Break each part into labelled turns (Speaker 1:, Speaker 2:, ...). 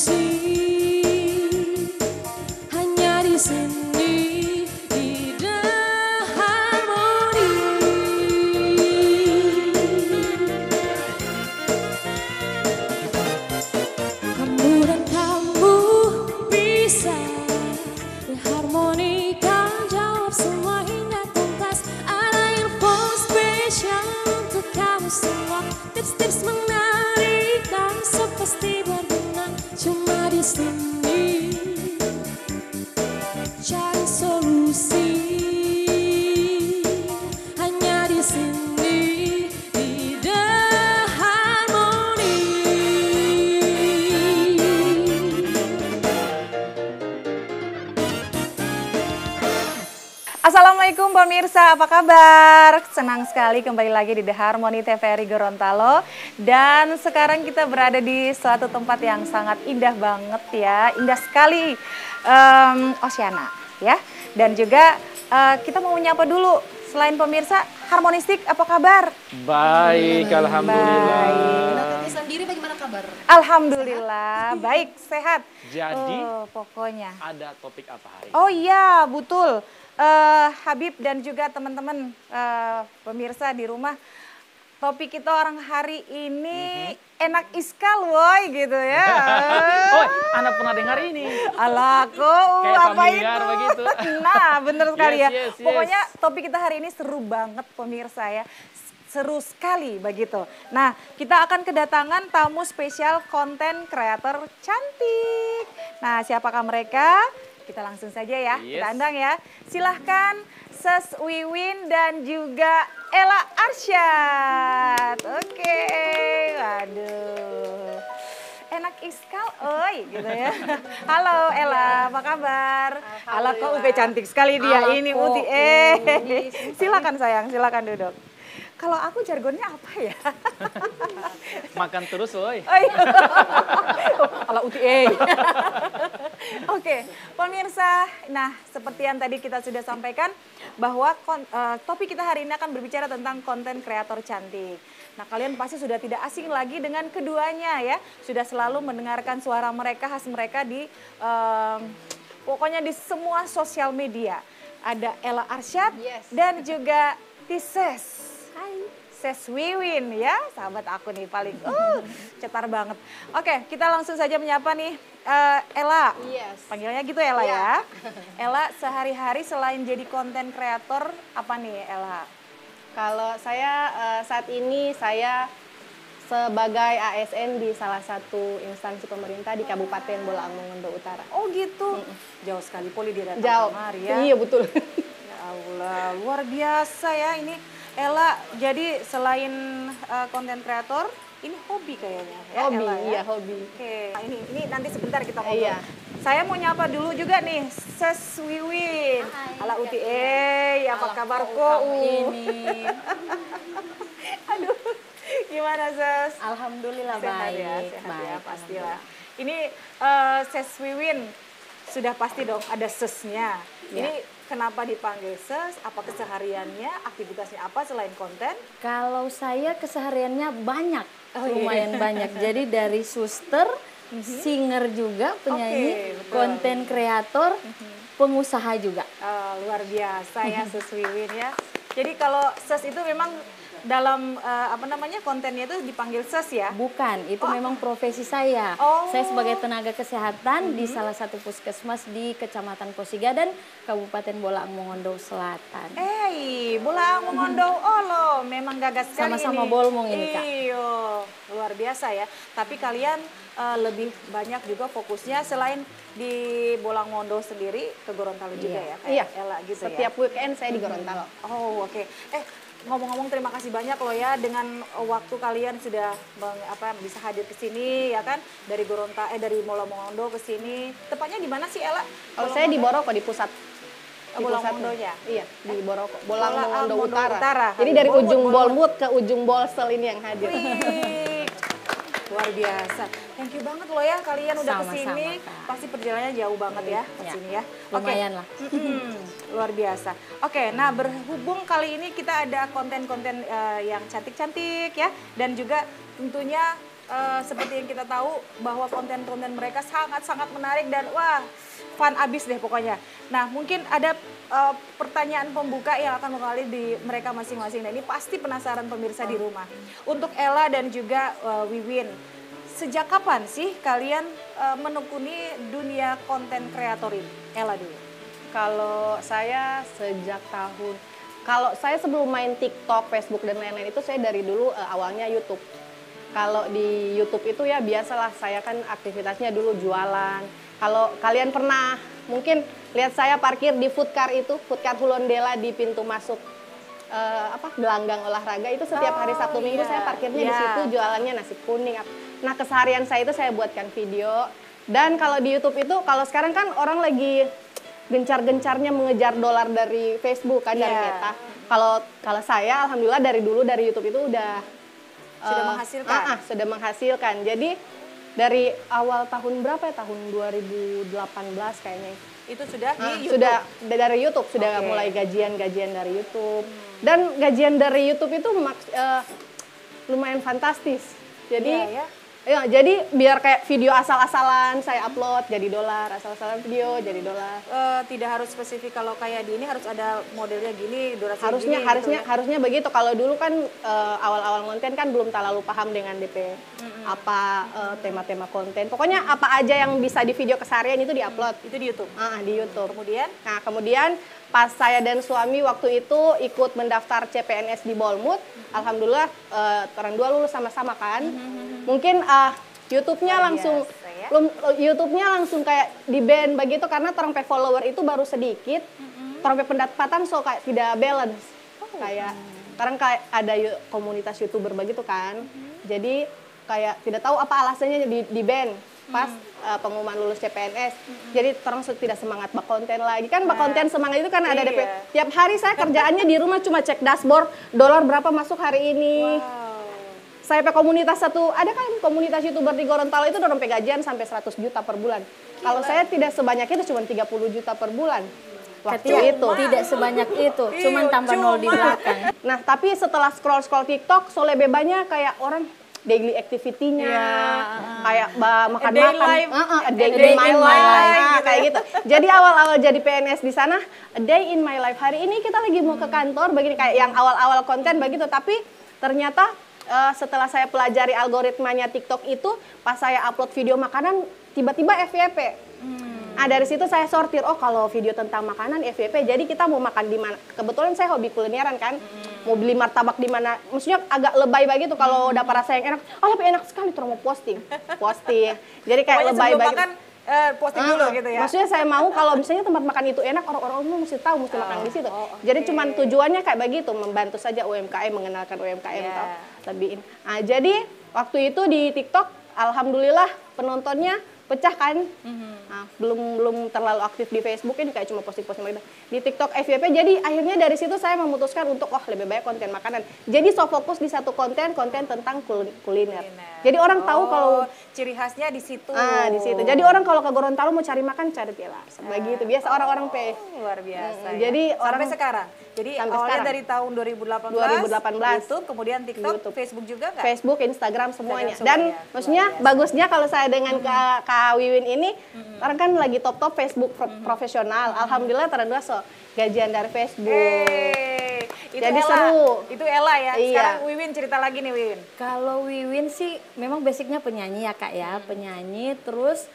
Speaker 1: solusi hanya di sini di The Harmony. Kamu dan kamu bisa The Harmony kan jawab semua hingga tuntas. Ada info spesial untuk kamu semua, tips-tips menarik dan so pasti berguna. Cuma di sini cari solusi hanya di sini di The Harmony.
Speaker 2: Assalamualaikum pemirsa, apa kabar? Senang sekali kembali lagi di The Harmony TVRI Gorontalo. Dan sekarang kita berada di suatu tempat yang sangat indah banget ya, indah sekali, Oceana ya. Dan juga kita mau menyapa dulu, selain pemirsa, Harmonistik apa kabar?
Speaker 3: Baik, alhamdulillah.
Speaker 1: Nah, sendiri bagaimana kabar?
Speaker 2: Alhamdulillah, baik, sehat.
Speaker 3: Jadi,
Speaker 2: pokoknya.
Speaker 3: ada topik apa hari ini?
Speaker 2: Oh iya, betul. Habib dan juga teman-teman pemirsa di rumah, topik kita orang hari ini enak iskal woy gitu ya.
Speaker 3: Oh, Anda pernah dengar ini?
Speaker 2: Alah kok
Speaker 3: Kayak
Speaker 2: apa
Speaker 3: familiar
Speaker 2: itu?
Speaker 3: begitu.
Speaker 2: Nah bener sekali ya.
Speaker 3: Yes.
Speaker 2: Pokoknya topik kita hari ini seru banget pemirsa ya. Seru sekali begitu. Nah, kita akan kedatangan tamu spesial konten kreator cantik. Nah, siapakah mereka? Kita langsung saja ya,
Speaker 3: Yes.
Speaker 2: kita undang ya. Silahkan Ses Wiwin dan juga Ella Arsyad. Oke, waduh. Enak iskal, oi gitu ya. Halo Ella, apa kabar? Alah kok UP cantik sekali dia ini Uti. Silakan sayang, silakan duduk. Kalau aku jargonnya apa ya?
Speaker 3: Makan terus, woi.
Speaker 2: Oh iya. Ala Uti. Oke, pemirsa. Nah, seperti yang tadi kita sudah sampaikan bahwa topik kita hari ini akan berbicara tentang konten kreator cantik. Nah, kalian pasti sudah tidak asing lagi dengan keduanya ya. Sudah selalu mendengarkan suara mereka, khas mereka di pokoknya di semua sosial media. Ada Ella Arsyad dan juga Tises. Hai, Ses Wiwin ya, sahabat aku nih paling cetar banget. Oke, kita langsung saja menyapa nih Ella.
Speaker 1: Yes.
Speaker 2: Panggilnya gitu Ella ya. Ella sehari-hari selain jadi konten kreator apa nih Ella?
Speaker 4: Kalau saya saat ini saya sebagai ASN di salah satu instansi pemerintah di Kabupaten Bolaang Mongondo Utara.
Speaker 2: Oh gitu. Jauh sekali Poli dia datang
Speaker 4: Jauh.
Speaker 2: kemari ya.
Speaker 4: Iya betul.
Speaker 2: Ya Allah, luar biasa ya ini. Ella, jadi selain konten kreator, ini hobi kayaknya ya
Speaker 4: Hobi,
Speaker 2: Ella ya?
Speaker 4: iya hobi.
Speaker 2: Oke, nah, ini nanti sebentar kita ngobrol.
Speaker 4: Iya.
Speaker 2: Saya mau nyapa dulu juga nih, Ses Wiwin. Ala Uti, apa kabar kok?
Speaker 1: Ini.
Speaker 2: Aduh, gimana Ses?
Speaker 1: Alhamdulillah
Speaker 2: Sehat
Speaker 1: baik.
Speaker 2: ya, sehat ya
Speaker 1: Baik,
Speaker 2: pastilah. Ini Ses Wiwin, sudah pasti dong ada Sesnya.
Speaker 4: Ya.
Speaker 2: Ini kenapa dipanggil Ses? Apa kesehariannya? Aktivitasnya apa selain konten?
Speaker 1: Kalau saya kesehariannya banyak,
Speaker 2: Oh, iya.
Speaker 1: lumayan banyak. Jadi dari suster, singer juga, penyanyi,
Speaker 2: Oke, betul.
Speaker 1: konten kreator, pengusaha juga.
Speaker 2: Luar biasa ya Ses Wiwin ya. Jadi kalau Ses itu memang dalam kontennya itu dipanggil Ses ya?
Speaker 1: Bukan, itu memang profesi saya.
Speaker 2: Oh.
Speaker 1: Saya sebagai tenaga kesehatan di salah satu puskesmas di Kecamatan Posigadan, Kabupaten Bolaang Mongondo Selatan.
Speaker 2: Bolaang Mongondo Olo, memang gagas sekali
Speaker 1: Sama-sama
Speaker 2: ini.
Speaker 1: Bolmong ini, Kak.
Speaker 2: Iyo, luar biasa ya. Tapi kalian lebih banyak juga fokusnya selain di Bolaang Mongondo sendiri ke Gorontalo juga ya? Kayak
Speaker 4: Iya.
Speaker 2: Ella gitu
Speaker 4: Setiap
Speaker 2: ya?
Speaker 4: weekend saya di Gorontalo.
Speaker 2: Oh oke. Ngomong-ngomong terima kasih banyak loh ya dengan waktu kalian sudah bisa hadir ke sini ya kan dari dari Bolaang Mongondo ke sini. Tepatnya di mana sih Ella?
Speaker 4: Kalau saya di Boroko di pusat. Di
Speaker 2: Bolaang
Speaker 4: pusatnya.
Speaker 2: Mongondonya?
Speaker 4: Iya, di Boroko. Bolaang
Speaker 2: Bolaang
Speaker 4: Mongondo
Speaker 2: Mongondo
Speaker 4: Utara.
Speaker 2: Utara.
Speaker 4: Jadi dari
Speaker 2: Bolmut,
Speaker 4: ujung
Speaker 2: Bolmut.
Speaker 4: Bolmut ke ujung Bolsel ini yang hadir.
Speaker 2: Wih, luar biasa. Thank you banget loh ya kalian udah
Speaker 1: Sama-sama,
Speaker 2: kesini.
Speaker 1: Kak.
Speaker 2: Pasti perjalanannya jauh banget ya ke
Speaker 1: Ya,
Speaker 2: sini ya.
Speaker 1: lumayan lah.
Speaker 2: Luar biasa. Oke, nah berhubung kali ini kita ada konten-konten yang cantik-cantik ya dan juga tentunya seperti yang kita tahu bahwa konten-konten mereka sangat-sangat menarik dan wah fun abis deh pokoknya. Nah mungkin ada pertanyaan pembuka yang akan mengalir di mereka masing-masing. Nah ini pasti penasaran pemirsa di rumah. Untuk Ella dan juga Wiwin, sejak kapan sih kalian menekuni dunia konten kreator ini? Ella dulu.
Speaker 4: Kalau saya sejak kalau saya sebelum main TikTok, Facebook dan lain-lain itu saya dari dulu awalnya YouTube. Kalau di YouTube itu ya biasalah, saya kan aktivitasnya dulu jualan. Kalau kalian pernah mungkin lihat saya parkir di food car Hulondela di pintu masuk gelanggang olahraga itu setiap hari Sabtu Minggu saya parkirnya di situ, jualannya nasi kuning. Nah keseharian saya itu saya buatkan video. Dan kalau di YouTube itu, kalau sekarang kan orang lagi gencar-gencarnya mengejar dolar dari Facebook kan, dari Meta. Kalau saya alhamdulillah dari dulu dari YouTube itu udah
Speaker 2: sudah menghasilkan.
Speaker 4: Sudah menghasilkan. Jadi dari awal tahun berapa ya? Tahun 2018 kayaknya.
Speaker 2: Itu sudah di YouTube.
Speaker 4: Sudah dari YouTube, sudah mulai gajian dari YouTube. Dan gajian dari YouTube itu lumayan fantastis. Jadi ya, jadi biar kayak video asal-asalan saya upload jadi dolar, asal-asalan video jadi dolar.
Speaker 2: Tidak harus spesifik kalau kayak di ini harus ada modelnya gini, durasi
Speaker 4: harusnya begitu. Kalau dulu kan awal-awal konten kan belum terlalu paham dengan DP tema-tema konten. Pokoknya apa aja yang bisa di video keseharian itu diupload.
Speaker 2: Itu di YouTube.
Speaker 4: Di YouTube.
Speaker 2: Kemudian
Speaker 4: pas saya dan suami waktu itu ikut mendaftar CPNS di Bolmut, alhamdulillah orang dua lulus sama-sama kan. Mungkin YouTube-nya langsung YouTube-nya kayak di ban begitu karena orang follower itu baru sedikit. Orang pendapatan kayak tidak balance. Kayak sekarang kayak ada komunitas YouTuber begitu kan. Jadi kayak tidak tahu apa alasannya di ban pas pengumuman lulus CPNS. Jadi orang tidak semangat konten lagi. Kan konten semangat itu kan ada DP. Tiap hari saya kerjaannya di rumah cuma cek dashboard, dolar berapa masuk hari ini. Saya komunitas ada kan komunitas YouTuber di Gorontalo itu udah sampai gajian sampai 100 juta per bulan. Kalau saya tidak sebanyak itu, cuma 30 juta per bulan. Waktu itu.
Speaker 1: Tidak sebanyak itu, cuman tambah nol di belakang.
Speaker 4: Nah, tapi setelah scroll TikTok, so lebih banyak kayak orang daily activity-nya, kayak makan-makan, a day in my life, kayak gitu. Jadi awal-awal jadi PNS di sana, a day in my life. Hari ini kita lagi mau ke kantor, begini kayak yang awal-awal konten begitu. Tapi ternyata setelah saya pelajari algoritmanya TikTok itu, pas saya upload video makanan, tiba-tiba FYP. Dari situ saya sortir, kalau video tentang makanan FYP, jadi kita mau makan di mana. Kebetulan saya hobi kulineran kan, mau beli martabak di mana, maksudnya agak lebay begitu kalau dapat rasa yang enak. Lebih enak sekali tuh mau posting. Jadi kayak lebay begitu.
Speaker 2: Posting dulu gitu ya.
Speaker 4: Maksudnya saya mau kalau misalnya tempat makan itu enak, orang-orang mesti tahu, mesti makan di situ. Jadi cuman tujuannya kayak begitu, membantu saja UMKM, mengenalkan UMKM lebihin. Jadi waktu itu di TikTok, alhamdulillah penontonnya pecah kan. Belum terlalu aktif di Facebook, ini kayak cuma posting-posting begitu. Di TikTok FYP, jadi akhirnya dari situ saya memutuskan untuk lebih banyak konten makanan. Jadi fokus di satu konten tentang kuliner. Jadi orang tahu kalau
Speaker 2: ciri khasnya di situ.
Speaker 4: Di situ. Jadi orang kalau ke Gorontalo mau cari makan, cari Telas. Begitu biasa orang-orang
Speaker 2: luar biasa.
Speaker 4: Jadi
Speaker 2: sampai sekarang. Jadi awalnya dari tahun 2018 YouTube, kemudian TikTok, YouTube. Facebook juga nggak?
Speaker 4: Facebook, Instagram semuanya. Dan maksudnya bagusnya kalau saya dengan Kak Wiwin ini, orang kan lagi top Facebook profesional. Alhamdulillah ternyata gajian dari Facebook. Jadi
Speaker 2: Ella.
Speaker 4: seru.
Speaker 2: Itu Ella ya. Sekarang Wiwin cerita lagi nih Wiwin.
Speaker 1: Kalau Wiwin sih memang basicnya penyanyi ya Kak ya, penyanyi. Terus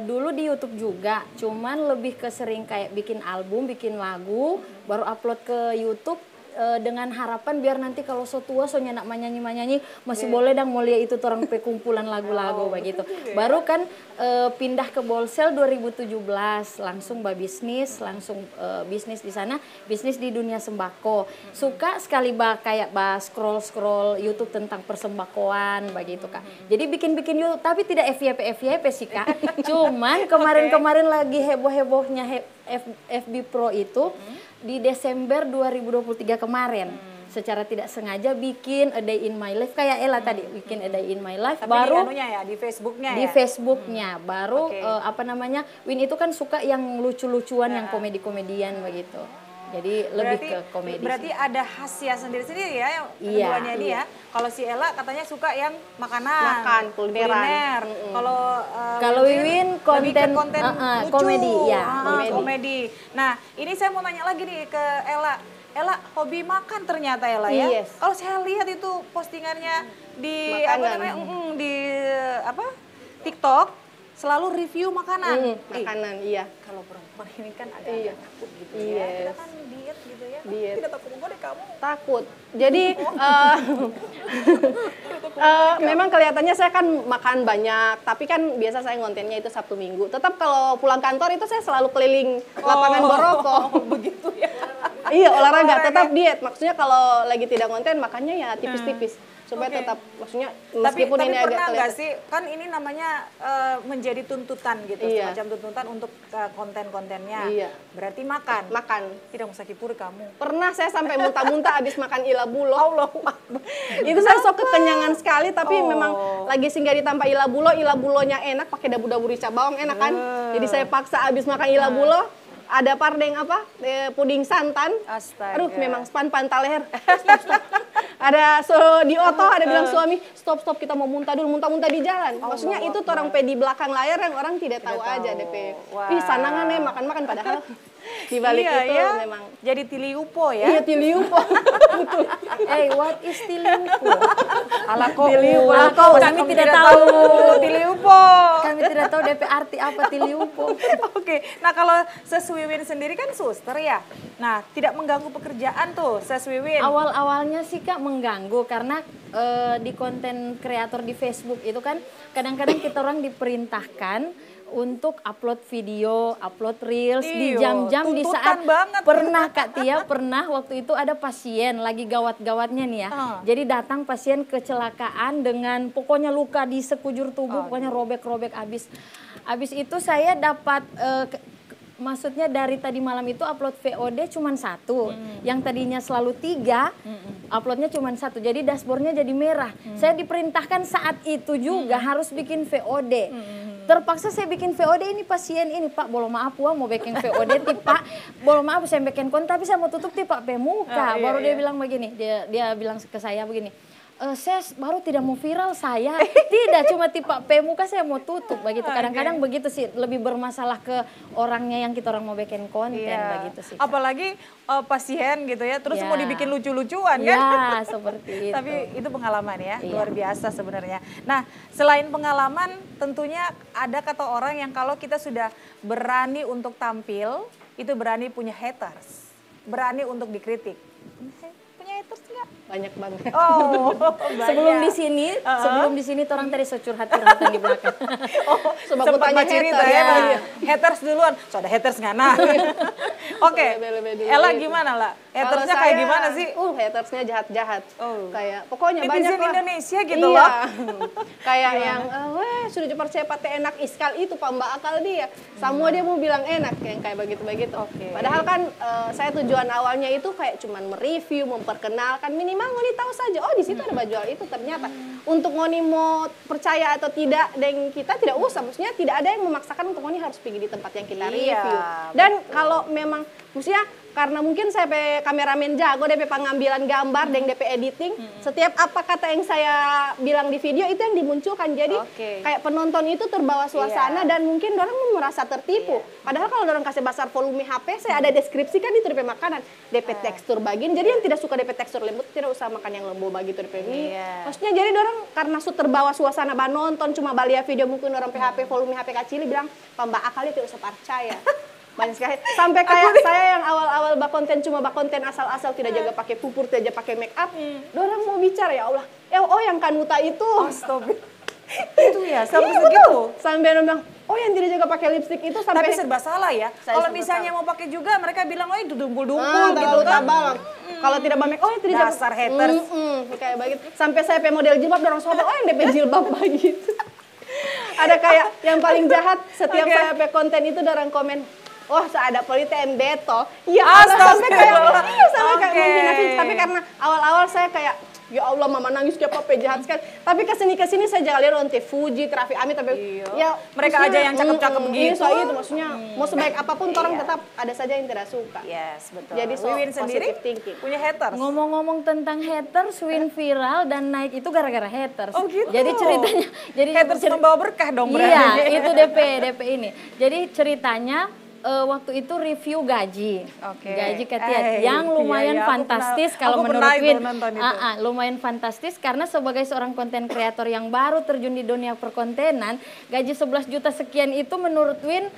Speaker 1: dulu di YouTube juga, cuman lebih ke sering kayak bikin album, bikin lagu, baru upload ke YouTube dengan harapan biar nanti kalau so tua so nyenak manyanyi masih boleh dong mulia itu orang kumpulan lagu-lagu begitu. Baru kan pindah ke Bolsel 2017 langsung langsung bisnis di sana, bisnis di dunia sembako. Suka sekali kayak scroll YouTube tentang persembakoan begitu Kak. Jadi bikin YouTube tapi tidak FYP sih Kak. Cuman kemarin lagi heboh-hebohnya FB Pro itu di Desember 2023 kemarin. Secara tidak sengaja bikin A Day in My Life kayak Ella tadi bikin A Day in My Life.
Speaker 2: Tapi
Speaker 1: baru
Speaker 2: di Facebooknya
Speaker 1: di Facebooknya baru Win itu kan suka yang lucu-lucuan yang komedi-komedian begitu. Jadi lebih ke komedi.
Speaker 2: Berarti ada khasiat sendiri-sendiri ya yang
Speaker 1: Iya,
Speaker 2: keduanya ini ya. Kalau si Ella katanya suka yang makanan,
Speaker 4: Makan, kulineran.
Speaker 2: kuliner.
Speaker 1: Kalau Wiwin
Speaker 2: lebih ke
Speaker 1: konten,
Speaker 2: konten lucu.
Speaker 1: komedi, ya,
Speaker 2: Komedi. Nah, ini saya mau nanya lagi nih ke Ella. Ella hobi makan ternyata Ella ya.
Speaker 4: Yes.
Speaker 2: Kalau saya lihat itu postingannya di
Speaker 4: Makanan.
Speaker 2: TikTok selalu review makanan.
Speaker 4: Makanan, iya.
Speaker 2: Kalau perempuan ini kan ada
Speaker 4: Iya.
Speaker 2: takut gitu
Speaker 4: Yes.
Speaker 2: ya. Kita kan diet gitu ya.
Speaker 4: Diet.
Speaker 2: Tidak takut menggoda kamu.
Speaker 4: Takut. Jadi memang kelihatannya saya kan makan banyak, tapi kan biasa saya ngontennya itu Sabtu Minggu. Tetap kalau pulang kantor itu saya selalu keliling lapangan Boroko.
Speaker 2: Begitu ya.
Speaker 4: Iya, olahraga, tetap diet. Maksudnya kalau lagi tidak ngonten makannya ya tipis-tipis. Supaya
Speaker 2: Oke.
Speaker 4: tetap, maksudnya
Speaker 2: Tapi
Speaker 4: meskipun ini agak
Speaker 2: pernah nggak
Speaker 4: kelihatan.
Speaker 2: sih, kan ini namanya menjadi tuntutan gitu,
Speaker 4: Iya.
Speaker 2: semacam tuntutan untuk konten-kontennya.
Speaker 4: Iya.
Speaker 2: Berarti makan.
Speaker 4: Makan.
Speaker 2: Tidak usah kipur kamu.
Speaker 4: Pernah saya sampai muntah-muntah habis makan ilabulo. Itu saya sok kekenyangan sekali, tapi memang lagi singgah ditambah ilabulonya enak, pakai dabu-dabu rica bawang enak kan. Jadi saya paksa habis makan ilabulo, ada pardeng puding santan.
Speaker 2: Astaga.
Speaker 4: Aduh, memang span pantal leher. Stop. Ada di oto ada bilang suami, stop kita mau muntah dulu, muntah-muntah di jalan. Maksudnya itu orang pe di belakang layar yang orang tidak tahu aja DP.
Speaker 2: Wah.
Speaker 4: Ih, sanangan ya makan-makan padahal di balik
Speaker 2: Iya,
Speaker 4: itu
Speaker 2: ya.
Speaker 4: memang
Speaker 2: Jadi tiliupo ya.
Speaker 4: iya tiliupo.
Speaker 1: What is tiliupo?
Speaker 2: Ala kok.
Speaker 4: Tiliupo.
Speaker 1: Kami tidak tahu.
Speaker 2: Tiliupo.
Speaker 1: Kami tidak tahu DP arti apa tiliupo.
Speaker 2: Oke, nah kalau Seswiwin sendiri kan suster ya. Nah, tidak mengganggu pekerjaan tuh Seswiwin.
Speaker 1: Awal-awalnya sih Kak mengganggu karena di konten kreator di Facebook itu kan kadang-kadang kita orang diperintahkan untuk upload video, upload reels di jam-jam di saat
Speaker 2: banget.
Speaker 1: pernah Kak Tia, pernah waktu itu ada pasien lagi gawat-gawatnya nih ya. Jadi datang pasien kecelakaan dengan pokoknya luka di sekujur tubuh, pokoknya robek-robek abis. Abis itu saya dapat maksudnya dari tadi malam itu upload VOD cuma 1, yang tadinya selalu 3, uploadnya cuma 1, jadi dashboardnya jadi merah. Saya diperintahkan saat itu juga harus bikin VOD. Terpaksa saya bikin VOD ini pasien ini Pak, boleh maaf mau bikin VOD Pak, boleh maaf saya bikin konten tapi saya mau tutup Pak pemuka. Baru dia bilang begini, dia bilang ke saya begini. Saya baru tidak mau viral saya, tidak cuma tipe pemuka saya mau tutup begitu. Kadang-kadang begitu sih, lebih bermasalah ke orangnya yang kita orang mau bikin konten begitu sih.
Speaker 2: Apalagi pasien gitu ya, terus mau dibikin lucu-lucuan kan?
Speaker 1: Ya seperti itu.
Speaker 2: Tapi itu pengalaman ya, luar biasa sebenarnya. Nah, selain pengalaman, tentunya ada kata orang yang kalau kita sudah berani untuk tampil, itu berani punya haters, berani untuk dikritik. Punya haters nggak?
Speaker 4: Banyak banget.
Speaker 2: Oh,
Speaker 1: Sebelum di sini orang tadi curhat-curhatan di belakang.
Speaker 4: Sebab
Speaker 2: sempat
Speaker 4: tanya
Speaker 2: cerita
Speaker 4: haters.
Speaker 2: ya,
Speaker 4: Iya.
Speaker 2: haters duluan. So ada haters ngana. Oke,
Speaker 4: Lebih-lebih dulu
Speaker 2: Ella
Speaker 4: itu.
Speaker 2: gimana lah?
Speaker 4: Kalau
Speaker 2: Hatersnya kayak
Speaker 4: saya,
Speaker 2: gimana sih?
Speaker 4: Hatersnya jahat-jahat. Kayak pokoknya
Speaker 2: Netizen
Speaker 4: banyak lah.
Speaker 2: Indonesia gitu
Speaker 4: iya.
Speaker 2: loh.
Speaker 4: Kayak yang, weh sudah cepat enak iskal itu pamba akal dia. Semua dia mau bilang enak yang kayak begitu-begitu. Padahal kan saya tujuan awalnya itu kayak cuman mereview, memperkenalkan, minimal ngoni tahu saja. Oh di situ ada baju itu ternyata. Untuk ngoni mau percaya atau tidak dan kita tidak usah. Maksudnya tidak ada yang memaksakan untuk ngoni harus pergi di tempat yang kita review. Dan kalau memang maksudnya karena mungkin saya kameramen jago DP pengambilan gambar dan DP editing, setiap apa kata yang saya bilang di video itu yang dimunculkan. Jadi kayak penonton itu terbawa suasana dan mungkin orang merasa tertipu. Padahal kalau orang kasih besar volume HP, saya ada deskripsi kan itu DP makanan, DP tekstur bagian. Jadi yang tidak suka DP tekstur lembut tidak usah makan yang lembut begitu DP mie. Maksudnya jadi orang karena terbawa suasana nonton cuma balia video mungkin orang PHP volume HP kecil bilang pamba akalnya tidak usah percaya. Banyak sekali. Sampai kayak saya yang awal-awal bakonten cuma bakonten asal-asal tidak jaga pakai pupur, tidak pakai make up. Orang mau bicara ya Allah. Yang kanuta itu.
Speaker 2: Astagfirullah. Itu ya, sampai segitu.
Speaker 4: Sampai orang bilang, yang tidak jaga pakai lipstick itu sampai
Speaker 2: Tapi serba salah ya.
Speaker 4: Saya
Speaker 2: Kalau
Speaker 4: serba
Speaker 2: misalnya mau pakai juga mereka bilang, itu dumpul-dumpul gitu
Speaker 4: terlalu
Speaker 2: kan.
Speaker 4: tabal. Kalau tidak pakai, tidak jaga.
Speaker 2: Dasar haters.
Speaker 4: Kayak begitu. Sampai saya pakai model jilbab, orang sobat, yang DP jilbab begitu. Ada kayak yang paling jahat setiap saya pakai konten itu orang komen, saya ada politem beto. Ya, sampai kayak menghina. Tapi karena awal-awal saya kayak ya Allah mama nangis kayak apa jahat sekali. Tapi kesini saya jangan lihat on Fuji, Raffi Ahmad, tapi ya
Speaker 2: Mereka aja yang cakep-cakep begitu.
Speaker 4: Iya, soalnya itu maksudnya mau sebaik apapun orang tetap ada saja yang tidak suka.
Speaker 2: Yes, betul.
Speaker 4: Jadi
Speaker 2: Wiwin sendiri
Speaker 4: positive thinking.
Speaker 2: punya haters.
Speaker 1: Ngomong-ngomong tentang haters, Win viral dan naik itu gara-gara haters.
Speaker 2: Oh, gitu.
Speaker 1: Jadi ceritanya, jadi
Speaker 2: Haters membawa berkah dong berarti.
Speaker 1: Iya, itu DP ini. Jadi ceritanya waktu itu review gaji.
Speaker 2: Oke.
Speaker 1: Gaji Katia yang lumayan
Speaker 2: iya, aku
Speaker 1: fantastis
Speaker 2: pernah-
Speaker 1: kalau
Speaker 2: aku
Speaker 1: menurut
Speaker 2: pernah itu
Speaker 1: Win.
Speaker 2: nonton itu.
Speaker 1: Lumayan fantastis karena sebagai seorang konten kreator yang baru terjun di dunia perkontenan, gaji 11 juta sekian itu menurut Win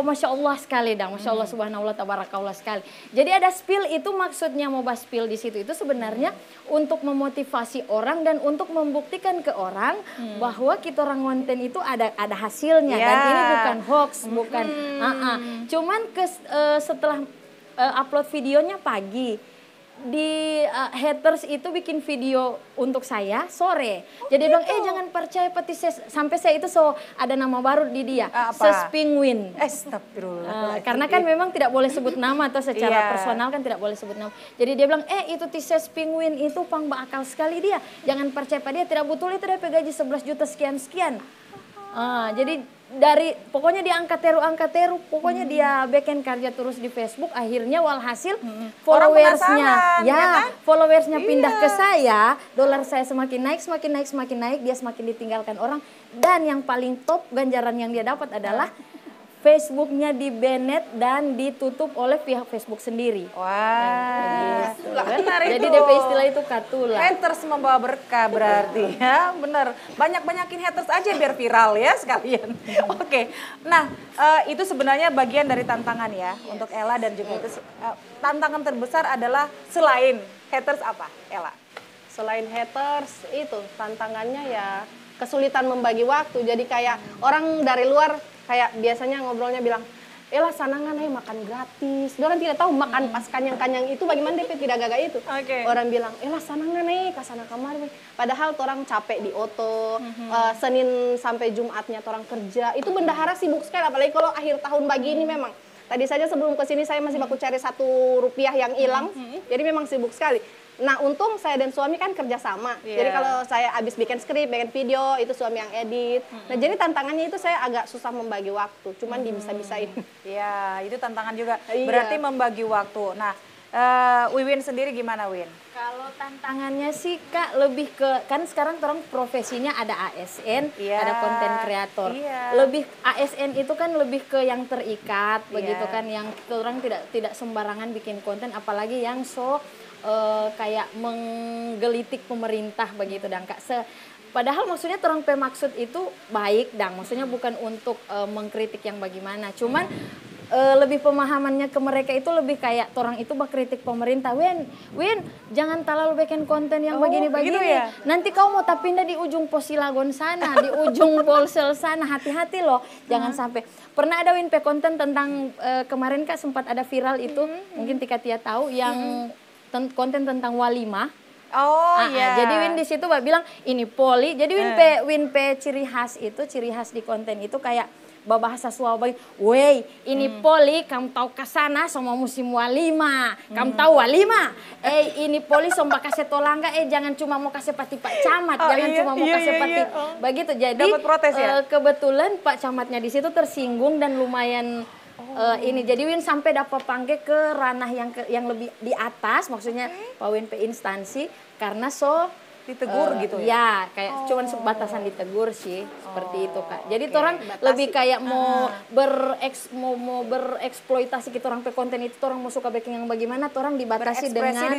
Speaker 1: Masya Allah sekali dong, Masya Allah subhanallah tabarakallah sekali. Jadi ada spill itu maksudnya mau bahas spill di situ itu sebenarnya untuk memotivasi orang dan untuk membuktikan ke orang bahwa kita orang konten itu ada hasilnya dan
Speaker 2: Ya.
Speaker 1: ini bukan hoax, bukan. Cuman setelah upload videonya pagi di haters itu bikin video untuk saya sore. Jadi bilang jangan percaya peti sampai saya itu ada nama baru di dia.
Speaker 2: Apa?
Speaker 1: Sespingwin.
Speaker 2: Astagfirullah.
Speaker 1: Karena kan memang tidak boleh sebut nama atau secara
Speaker 2: Iya.
Speaker 1: personal kan tidak boleh sebut nama. Jadi dia bilang, itu Tises Penguin itu pang bakal sekali dia. Jangan percaya pada dia, tidak betul itu dia gaji 11 juta sekian-sekian. Jadi pokoknya dia angkat teru, pokoknya dia bikin karya terus di Facebook. Akhirnya walhasil followersnya, followersnya pindah ke saya, dolar saya semakin naik, dia semakin ditinggalkan orang. Dan yang paling top ganjaran yang dia dapat adalah Facebooknya di-banned dan ditutup oleh pihak Facebook sendiri.
Speaker 2: Wah, benar itu.
Speaker 1: Jadi DP istilah itu katula.
Speaker 2: Haters membawa berkah berarti ya, benar. Banyakin haters aja biar viral ya sekalian. Oke, nah itu sebenarnya bagian dari tantangan ya untuk Ella dan juga itu tantangan terbesar adalah selain haters apa, Ella?
Speaker 4: Selain haters itu tantangannya ya kesulitan membagi waktu. Jadi kayak orang dari luar kayak biasanya ngobrolnya bilang, elah sanangan makan gratis. Orang tidak tahu makan pas kanyang-kanyang itu bagaimana DP tidak gagak itu.
Speaker 2: Oke.
Speaker 4: Orang bilang, elah sanangan kasana kamar. Padahal orang capek di oto, Senin sampai Jumatnya orang kerja. Itu bendahara sibuk sekali, apalagi kalau akhir tahun begini memang. Tadi saja sebelum kesini saya masih baku cari Rp1 yang hilang, jadi memang sibuk sekali. Nah untung saya dan suami kan kerja sama, jadi kalau saya habis bikin skrip, bikin video, itu suami yang edit. Nah jadi tantangannya itu saya agak susah membagi waktu, cuman bisa-bisain.
Speaker 2: Ya itu tantangan juga,
Speaker 4: Iya.
Speaker 2: berarti membagi waktu. Nah Wiwin sendiri gimana Win?
Speaker 1: Kalau tantangannya sih Kak lebih ke, kan sekarang orang profesinya ada ASN,
Speaker 2: Iya.
Speaker 1: ada konten kreator.
Speaker 2: Iya.
Speaker 1: Lebih ASN itu kan lebih ke yang terikat begitu
Speaker 2: Iya.
Speaker 1: kan, yang orang tidak sembarangan bikin konten, apalagi yang kayak menggelitik pemerintah begitu dan Kak. Padahal maksudnya orang maksud itu baik dan maksudnya bukan untuk mengkritik yang bagaimana, cuman lebih pemahamannya ke mereka itu lebih kayak orang itu bakritik pemerintah. Win, jangan terlalu bikin konten yang begini-begini.
Speaker 2: gitu ya?
Speaker 1: Nanti kau mau pindah di ujung Posilagon sana, di ujung Polsel sana, hati-hati loh. Jangan sampai. Pernah ada Win konten tentang kemarin Kak sempat ada viral itu, mungkin Tia tahu yang konten tentang walimah. Jadi Win di situ bilang ini poli. Jadi Win ciri khas di konten itu kayak bahasa Swabaya. Wey, ini poli, kamu tahu kesana sama musim walimah. Kamu tahu walimah? Ini poli somba kasih tolangga. Jangan cuma mau kasih pati Pak Camat, jangan cuma mau kasih pati begitu. Jadi
Speaker 2: Dapat protes ya?
Speaker 1: Kebetulan Pak Camatnya di situ tersinggung dan lumayan. Ini jadi Win sampai dapat panggil ke ranah yang lebih di atas, maksudnya Pak Win instansi karena
Speaker 2: Ditegur gitu ya?
Speaker 1: Ya, kayak cuman batasan ditegur sih, seperti itu Kak. Jadi orang lebih kayak mau bereksploitasi kita orang pe konten itu, orang mau suka baking yang bagaimana, orang dibatasi dengan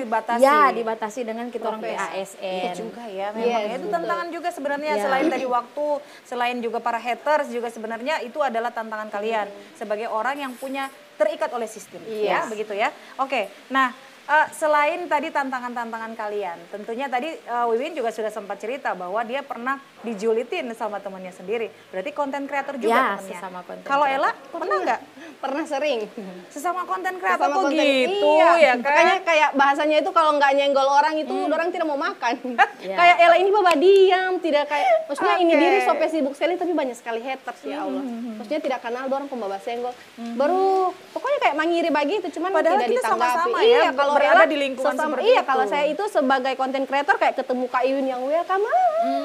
Speaker 1: dibatasi dengan kita orang PASN.
Speaker 2: Itu juga ya memang itu tantangan juga sebenarnya selain tadi waktu, selain juga para haters juga sebenarnya itu adalah tantangan kalian sebagai orang yang punya terikat oleh sistem ya begitu ya. Oke. Nah, selain tadi tantangan-tantangan kalian, tentunya tadi Wiwin juga sudah sempat cerita bahwa dia pernah dijulitin sama temannya sendiri. Berarti konten kreator juga temannya.
Speaker 1: Sesama konten
Speaker 2: Kalau
Speaker 1: kreator.
Speaker 2: Ella pernah nggak?
Speaker 4: Pernah sering.
Speaker 2: Sesama konten kreator
Speaker 4: Sesama
Speaker 2: kok
Speaker 4: konten-
Speaker 2: gitu
Speaker 4: iya.
Speaker 2: ya kan?
Speaker 4: Makanya kayak bahasanya itu kalau nggak nyenggol orang itu orang tidak mau makan. Kayak Ella ini baba diam, tidak kayak maksudnya ini diri sopnya sibuk sekali tapi banyak sekali haters ya Allah. Maksudnya tidak kenal orang pembaba senggol. Baru pokoknya kayak mangiri bagi itu cuman
Speaker 2: Padahal
Speaker 4: tidak
Speaker 2: kita
Speaker 4: ditanggapi.
Speaker 2: sama-sama ya,
Speaker 4: Iya, kalau
Speaker 2: berada di lingkungan seperti
Speaker 4: iya,
Speaker 2: itu.
Speaker 4: kalau saya itu sebagai content creator kayak ketemu Kak Iwin yang welcome,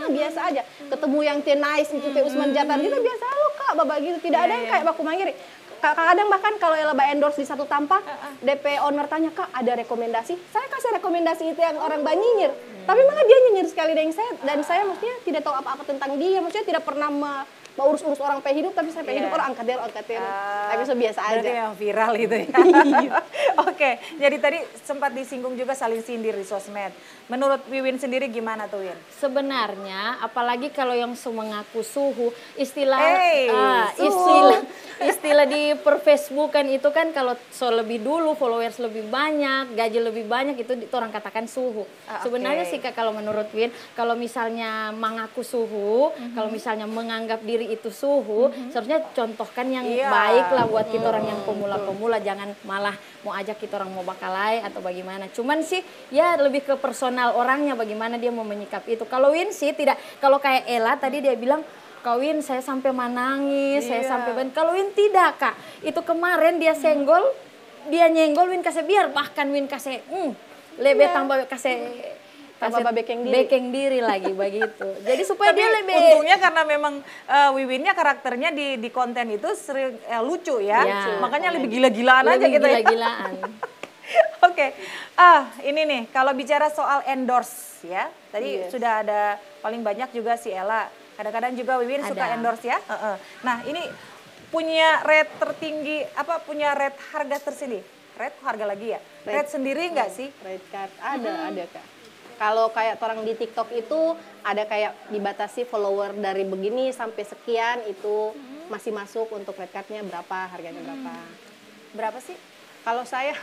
Speaker 4: biasa aja. Ketemu yang nice itu kayak Usman Jatan kita biasa, halo Kak, babak gitu. Tidak ada yang kayak baku mangiri. Kadang bahkan kalau Ella endorse di satu tampak, DP owner tanya, Kak ada rekomendasi? Saya kasih rekomendasi itu yang orang banyinyir. Tapi malah dia nyinyir sekali dan saya maksudnya tidak tahu apa-apa tentang dia. Maksudnya tidak pernah mau urus-urus orang pe hidup, tapi saya pe hidup orang angkat dia. Tapi itu biasa aja.
Speaker 2: Berarti yang viral itu ya. Oke, jadi tadi sempat disinggung juga saling sindir di sosmed. Menurut Wiwin sendiri gimana tuh, Win?
Speaker 1: Sebenarnya apalagi kalau yang mengaku suhu, istilah
Speaker 2: suhu.
Speaker 1: istilah di per Facebookan itu kan kalau lebih dulu followers lebih banyak, gaji lebih banyak itu orang katakan suhu. Sebenarnya sih Kak, kalau menurut Win, kalau misalnya mengaku suhu, kalau misalnya menganggap diri itu suhu, seharusnya contohkan yang baik lah buat kita orang yang pemula-pemula, jangan malah mau ajak kita orang mau bakalai atau bagaimana. Cuman sih ya lebih ke personal orangnya bagaimana dia mau menyikap itu. Kalau Win sih tidak, kalau kayak Ella tadi dia bilang, Kak Win saya sampai menangis, saya sampai kalau Win tidak Kak. Itu kemarin dia nyenggol Win kasih biar, bahkan Win kasih lebih tambah kasih bekeng diri lagi begitu. Jadi supaya
Speaker 2: Tapi
Speaker 1: dia lebih
Speaker 2: untungnya karena memang Wiwinnya karakternya di konten itu sering lucu ya. Makanya lebih gila-gilaan aja gitu ya.
Speaker 1: Gila-gilaan.
Speaker 2: Oke. Ini nih kalau bicara soal endorse ya. Tadi sudah ada paling banyak juga si Ella. Kadang-kadang juga Wiwin suka endorse ya. Nah, ini punya rate tertinggi punya rate harga tersendiri. Rate harga lagi ya? Rate sendiri enggak sih?
Speaker 4: Rate card ada Kak. Kalau kayak orang di TikTok itu ada kayak dibatasi follower dari begini sampai sekian itu masih masuk untuk red cardnya berapa, harganya berapa.
Speaker 2: Berapa sih?
Speaker 4: Kalau saya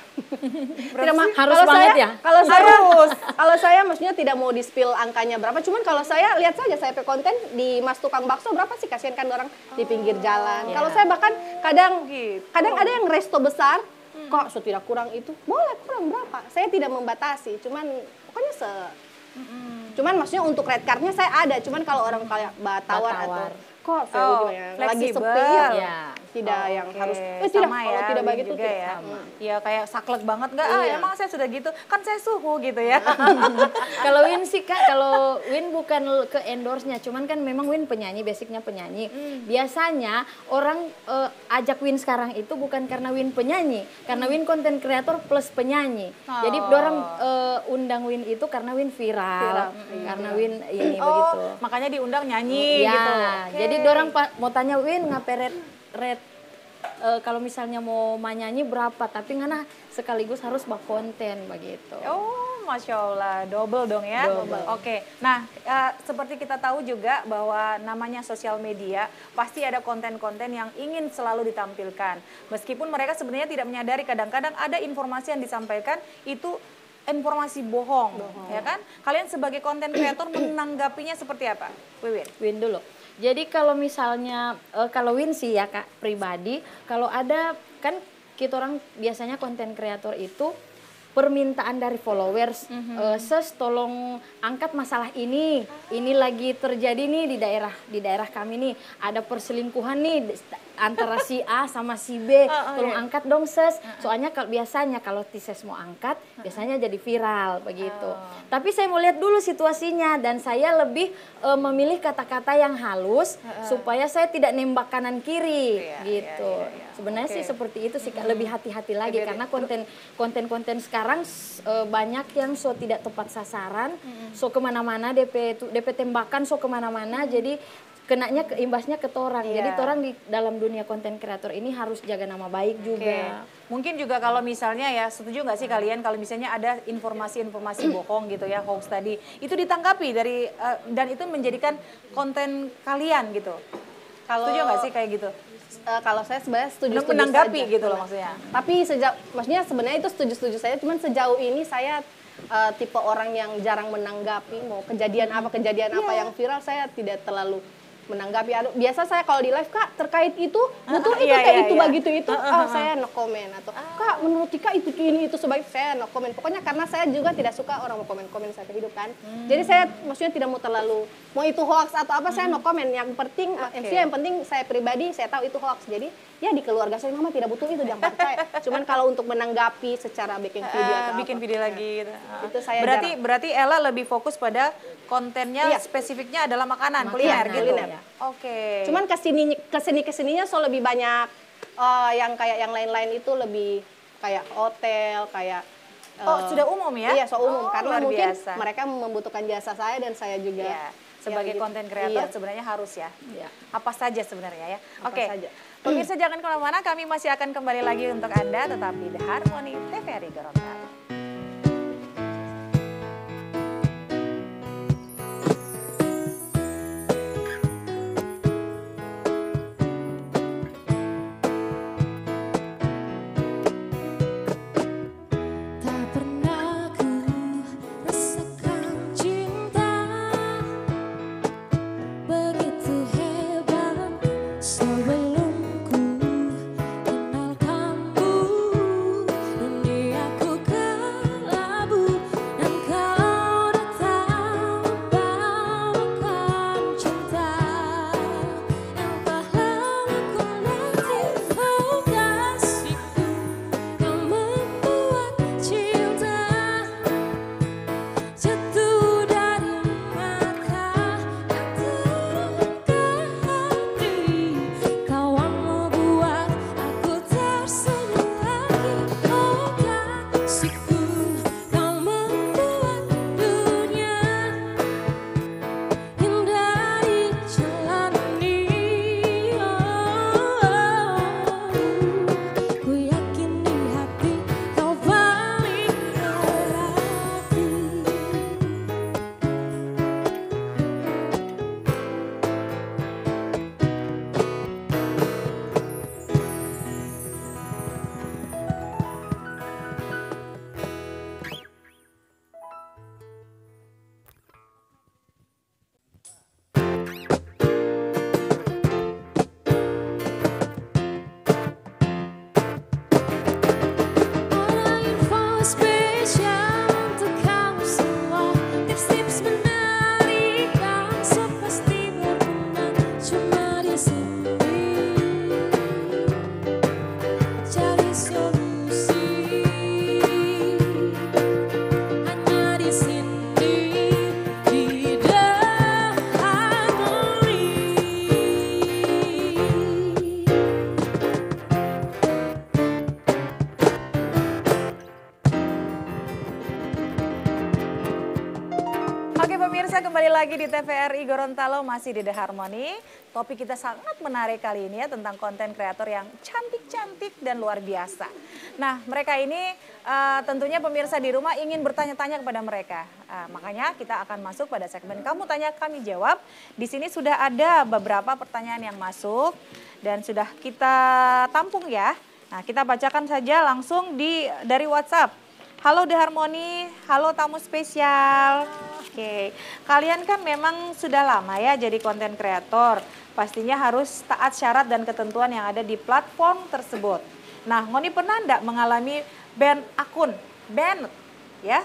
Speaker 1: harus banget ya?
Speaker 4: Kalau saya maksudnya tidak mau di-spill angkanya berapa, cuman kalau saya lihat saja saya pe konten di Mas Tukang Bakso berapa sih, kasihan kan orang di pinggir jalan. Kalau saya bahkan kadang ada yang resto besar kok tidak kurang itu, boleh kurang berapa. Saya tidak membatasi, cuman pokoknya cuman maksudnya untuk red cardnya saya ada, cuman kalau orang kayak tawar atau kok lagi sepi tidak yang harus tidak
Speaker 2: sama
Speaker 4: kalau tidak baik itu
Speaker 2: juga ya. Ya kayak saklek banget enggak? Emang saya sudah gitu, kan saya suhu gitu ya.
Speaker 1: Kalau Win sih Kak, kalau Win bukan ke endorse-nya, cuman kan memang Win penyanyi, basicnya penyanyi. Biasanya orang ajak Win sekarang itu bukan karena Win penyanyi, karena Win konten kreator plus penyanyi. Jadi orang undang Win itu karena Win viral. Karena Win ini begitu.
Speaker 2: Makanya diundang nyanyi gitu.
Speaker 1: Jadi orang mau tanya Win ngapain red kalau misalnya mau nyanyi berapa, tapi ngana sekaligus harus konten begitu.
Speaker 2: Oh, Masya Allah, double dong ya. Oke, nah seperti kita tahu juga bahwa namanya sosial media pasti ada konten-konten yang ingin selalu ditampilkan. Meskipun mereka sebenarnya tidak menyadari kadang-kadang ada informasi yang disampaikan itu informasi bohong, ya kan? Kalian sebagai konten kreator menanggapinya seperti apa?
Speaker 1: Win dulu. Jadi kalau misalnya, kalau Win sih ya Kak pribadi, kalau ada kan kita orang biasanya konten kreator itu permintaan dari followers, tolong angkat masalah ini lagi terjadi nih di daerah kami nih, ada perselingkuhan nih antara si A sama si B, tolong angkat dong soalnya biasanya kalau ses mau angkat biasanya jadi viral begitu. Tapi saya mau lihat dulu situasinya dan saya lebih memilih kata-kata yang halus supaya saya tidak nembak kanan kiri gitu. Sebenarnya sih seperti itu sih Kak, lebih hati-hati lagi karena konten sekarang banyak yang tidak tepat sasaran, kemana-mana DP tembakan kemana-mana, jadi kenanya imbasnya ke torang. Jadi torang di dalam dunia konten kreator ini harus jaga nama baik juga.
Speaker 2: Mungkin juga kalau misalnya ya, setuju nggak sih kalian kalau misalnya ada informasi-informasi bohong gitu ya, hoax tadi, itu ditanggapi dari dan itu menjadikan konten kalian gitu. Setuju nggak sih kayak gitu?
Speaker 4: Kalau saya sebenarnya setuju
Speaker 2: menanggapi
Speaker 4: saja,
Speaker 2: gitu loh maksudnya.
Speaker 4: Tapi maksudnya sebenarnya itu setuju saya, cuman sejauh ini saya tipe orang yang jarang menanggapi mau kejadian apa yang viral, saya tidak terlalu menanggapi. Biasa saya kalau di live, Kak terkait itu betul itu
Speaker 2: iya,
Speaker 4: kayak
Speaker 2: iya,
Speaker 4: itu
Speaker 2: iya.
Speaker 4: begitu itu, saya no comment atau Kak menurut Tika itu ini itu sebaik, saya no comment. Pokoknya karena saya juga tidak suka orang mau komen-komen saya kehidupan. Jadi saya maksudnya tidak mau terlalu mau itu hoax atau apa, saya no comment. Yang penting yang penting saya pribadi saya tahu itu hoax. Jadi ya di keluarga saya mama tidak butuh itu, jangan percaya. Cuman kalau untuk menanggapi secara bikin video atau
Speaker 2: bikin
Speaker 4: apa,
Speaker 2: video lagi gitu.
Speaker 4: itu saya
Speaker 2: Berarti Ella lebih fokus pada kontennya,
Speaker 4: Iya.
Speaker 2: spesifiknya adalah makanan, kuliner
Speaker 1: Makanan,
Speaker 2: gitu.
Speaker 1: iya.
Speaker 2: Oke.
Speaker 4: Cuman kesininya so lebih banyak yang kayak yang lain-lain itu lebih kayak hotel, kayak
Speaker 2: sudah umum ya?
Speaker 4: Iya, so umum karena
Speaker 2: luar
Speaker 4: mungkin
Speaker 2: biasa.
Speaker 4: mereka membutuhkan jasa saya dan saya juga.
Speaker 2: Iya. Sebagai
Speaker 4: gitu.
Speaker 2: konten kreator
Speaker 4: Iya.
Speaker 2: sebenarnya harus ya.
Speaker 4: Iya.
Speaker 2: Apa saja sebenarnya ya.
Speaker 4: Apa
Speaker 2: Oke.
Speaker 4: saja.
Speaker 2: Pemirsa jangan kemana-mana, kami masih akan kembali lagi untuk Anda tetap di The Harmony TVRI Gorontalo.
Speaker 5: Tak pernah ku rasakan cinta begitu hebat sebelum ku kenal kamu. Duniaku kelabu dan kau datang membawakan cinta yang telah lama ku nanti. Oh kasihku yang membuat cinta jatuh dari mata yang terangkat hati. Kau yang membuat aku tersenyum lagi. Oh kasihku yang membuat dunia indah dijalani. Ku yakin di hati kau paling berarti. Ada info spesial untuk kamu semua. Tips-tips menarikan sepasti berguna cuma di sini. Cari solusi hanya di sini di The Harmony.
Speaker 2: Oke pemirsa, kembali lagi di TVRI Gorontalo, masih di The Harmony. Topik kita sangat menarik kali ini ya, tentang konten kreator yang cantik-cantik dan luar biasa. Nah mereka ini tentunya pemirsa di rumah ingin bertanya-tanya kepada mereka. Makanya kita akan masuk pada segmen Kamu Tanya Kami Jawab. Di sini sudah ada beberapa pertanyaan yang masuk dan sudah kita tampung ya. Nah kita bacakan saja langsung dari WhatsApp. Halo The Harmony, halo tamu spesial. Oke, kalian kan memang sudah lama ya jadi konten kreator. Pastinya harus taat syarat dan ketentuan yang ada di platform tersebut. Nah, Ngoni pernah enggak mengalami ban akun? Ban, ya.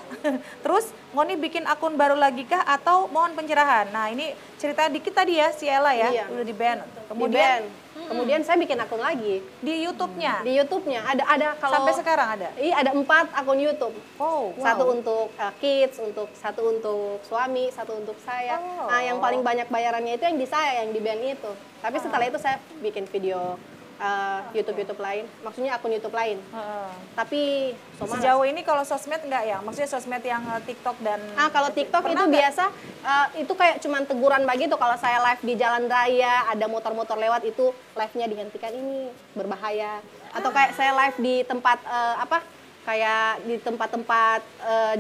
Speaker 2: Terus Ngoni bikin akun baru lagi kah atau mohon pencerahan? Nah, ini cerita dikit tadi ya si Ella ya,
Speaker 4: Iya.
Speaker 2: udah di ban.
Speaker 4: Kemudian saya bikin akun lagi
Speaker 2: di YouTube-nya.
Speaker 4: di YouTube-nya. Ada kalau
Speaker 2: Sampai sekarang ada.
Speaker 4: Iya, ada 4 akun YouTube.
Speaker 2: Oh, wow.
Speaker 4: Satu untuk kids, satu untuk suami, satu untuk saya.
Speaker 2: Oh.
Speaker 4: Nah, yang paling banyak bayarannya itu yang di saya, yang di band itu. Tapi setelah itu saya bikin video YouTube lain, maksudnya akun YouTube lain.
Speaker 2: Heeh.
Speaker 4: Tapi so malas.
Speaker 2: Sejauh ini kalau sosmed enggak ya? Maksudnya sosmed yang TikTok dan
Speaker 4: Kalau TikTok itu
Speaker 2: Pernah nggak?
Speaker 4: biasa itu kayak cuman teguran begitu. Kalau saya live di jalan raya, ada motor-motor lewat itu live-nya dihentikan, ini berbahaya. Atau kayak saya live di tempat kayak di tempat-tempat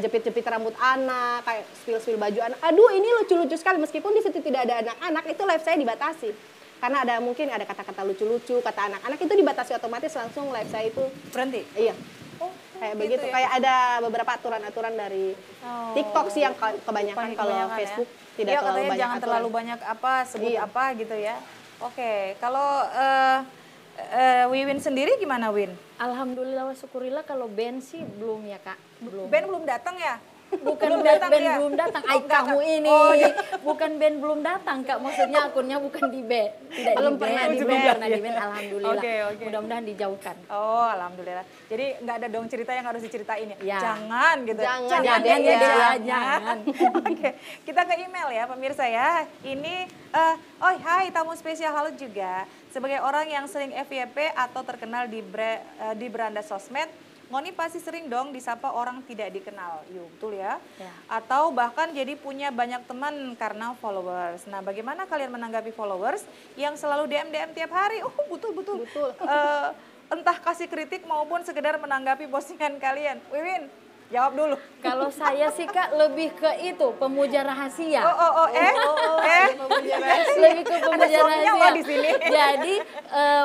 Speaker 4: jepit-jepit rambut anak, kayak spill baju anak. Aduh, ini lucu-lucu sekali meskipun di situ tidak ada anak-anak, itu live saya dibatasi. Karena mungkin ada kata-kata lucu-lucu, kata anak-anak itu dibatasi otomatis, langsung live saya itu
Speaker 2: berhenti.
Speaker 4: iya.
Speaker 2: Oh,
Speaker 4: Kayak
Speaker 2: gitu
Speaker 4: begitu.
Speaker 2: ya.
Speaker 4: Kayak ada beberapa aturan-aturan dari TikTok sih yang kebanyakan, kalau
Speaker 2: Kebanyakan ya.
Speaker 4: Facebook tidak
Speaker 2: Iya,
Speaker 4: terlalu
Speaker 2: katanya
Speaker 4: banyak
Speaker 2: jangan
Speaker 4: aturan.
Speaker 2: terlalu banyak apa, sebut
Speaker 4: Iya.
Speaker 2: apa gitu ya. Oke, kalau Wiwin sendiri gimana, Win?
Speaker 1: Alhamdulillah wa syukurillah kalau band sih belum ya Kak. Belum.
Speaker 2: Ben belum datang ya?
Speaker 1: Bukan
Speaker 2: datang
Speaker 1: band
Speaker 2: ya?
Speaker 1: belum datang,
Speaker 2: Oh,
Speaker 1: ay
Speaker 2: enggak,
Speaker 1: kamu
Speaker 2: enggak.
Speaker 1: ini.
Speaker 2: Oh, iya.
Speaker 1: Bukan band belum datang Kak, maksudnya akunnya bukan di band. Tidak
Speaker 4: Belum
Speaker 1: di
Speaker 4: pernah
Speaker 1: band,
Speaker 4: di
Speaker 1: belum
Speaker 4: band.
Speaker 1: pernah di band, alhamdulillah.
Speaker 2: Oke, oke.
Speaker 1: Mudah-mudahan dijauhkan.
Speaker 2: Oh, alhamdulillah. Jadi nggak ada dong cerita yang harus diceritain ya?
Speaker 1: Ya.
Speaker 2: Jangan gitu.
Speaker 4: Jangan,
Speaker 1: jangan,
Speaker 2: ya,
Speaker 1: ya, jangan.
Speaker 2: Oke, kita ke email ya pemirsa ya. Ini, hai tamu spesial halo juga. Sebagai orang yang sering FYP atau terkenal di beranda sosmed, Ngoni pasti sering dong disapa orang tidak dikenal, yuk betul ya?
Speaker 1: Ya.
Speaker 2: Atau bahkan jadi punya banyak teman karena followers. Nah, bagaimana kalian menanggapi followers yang selalu DM tiap hari? Oh, betul. Entah kasih kritik maupun sekedar menanggapi postingan kalian. Wiwin, jawab dulu.
Speaker 1: Kalau saya sih Kak lebih ke itu, pemuja rahasia. Lebih ke pemuja
Speaker 2: suaminya
Speaker 1: rahasia.
Speaker 2: loh di sini.
Speaker 1: Jadi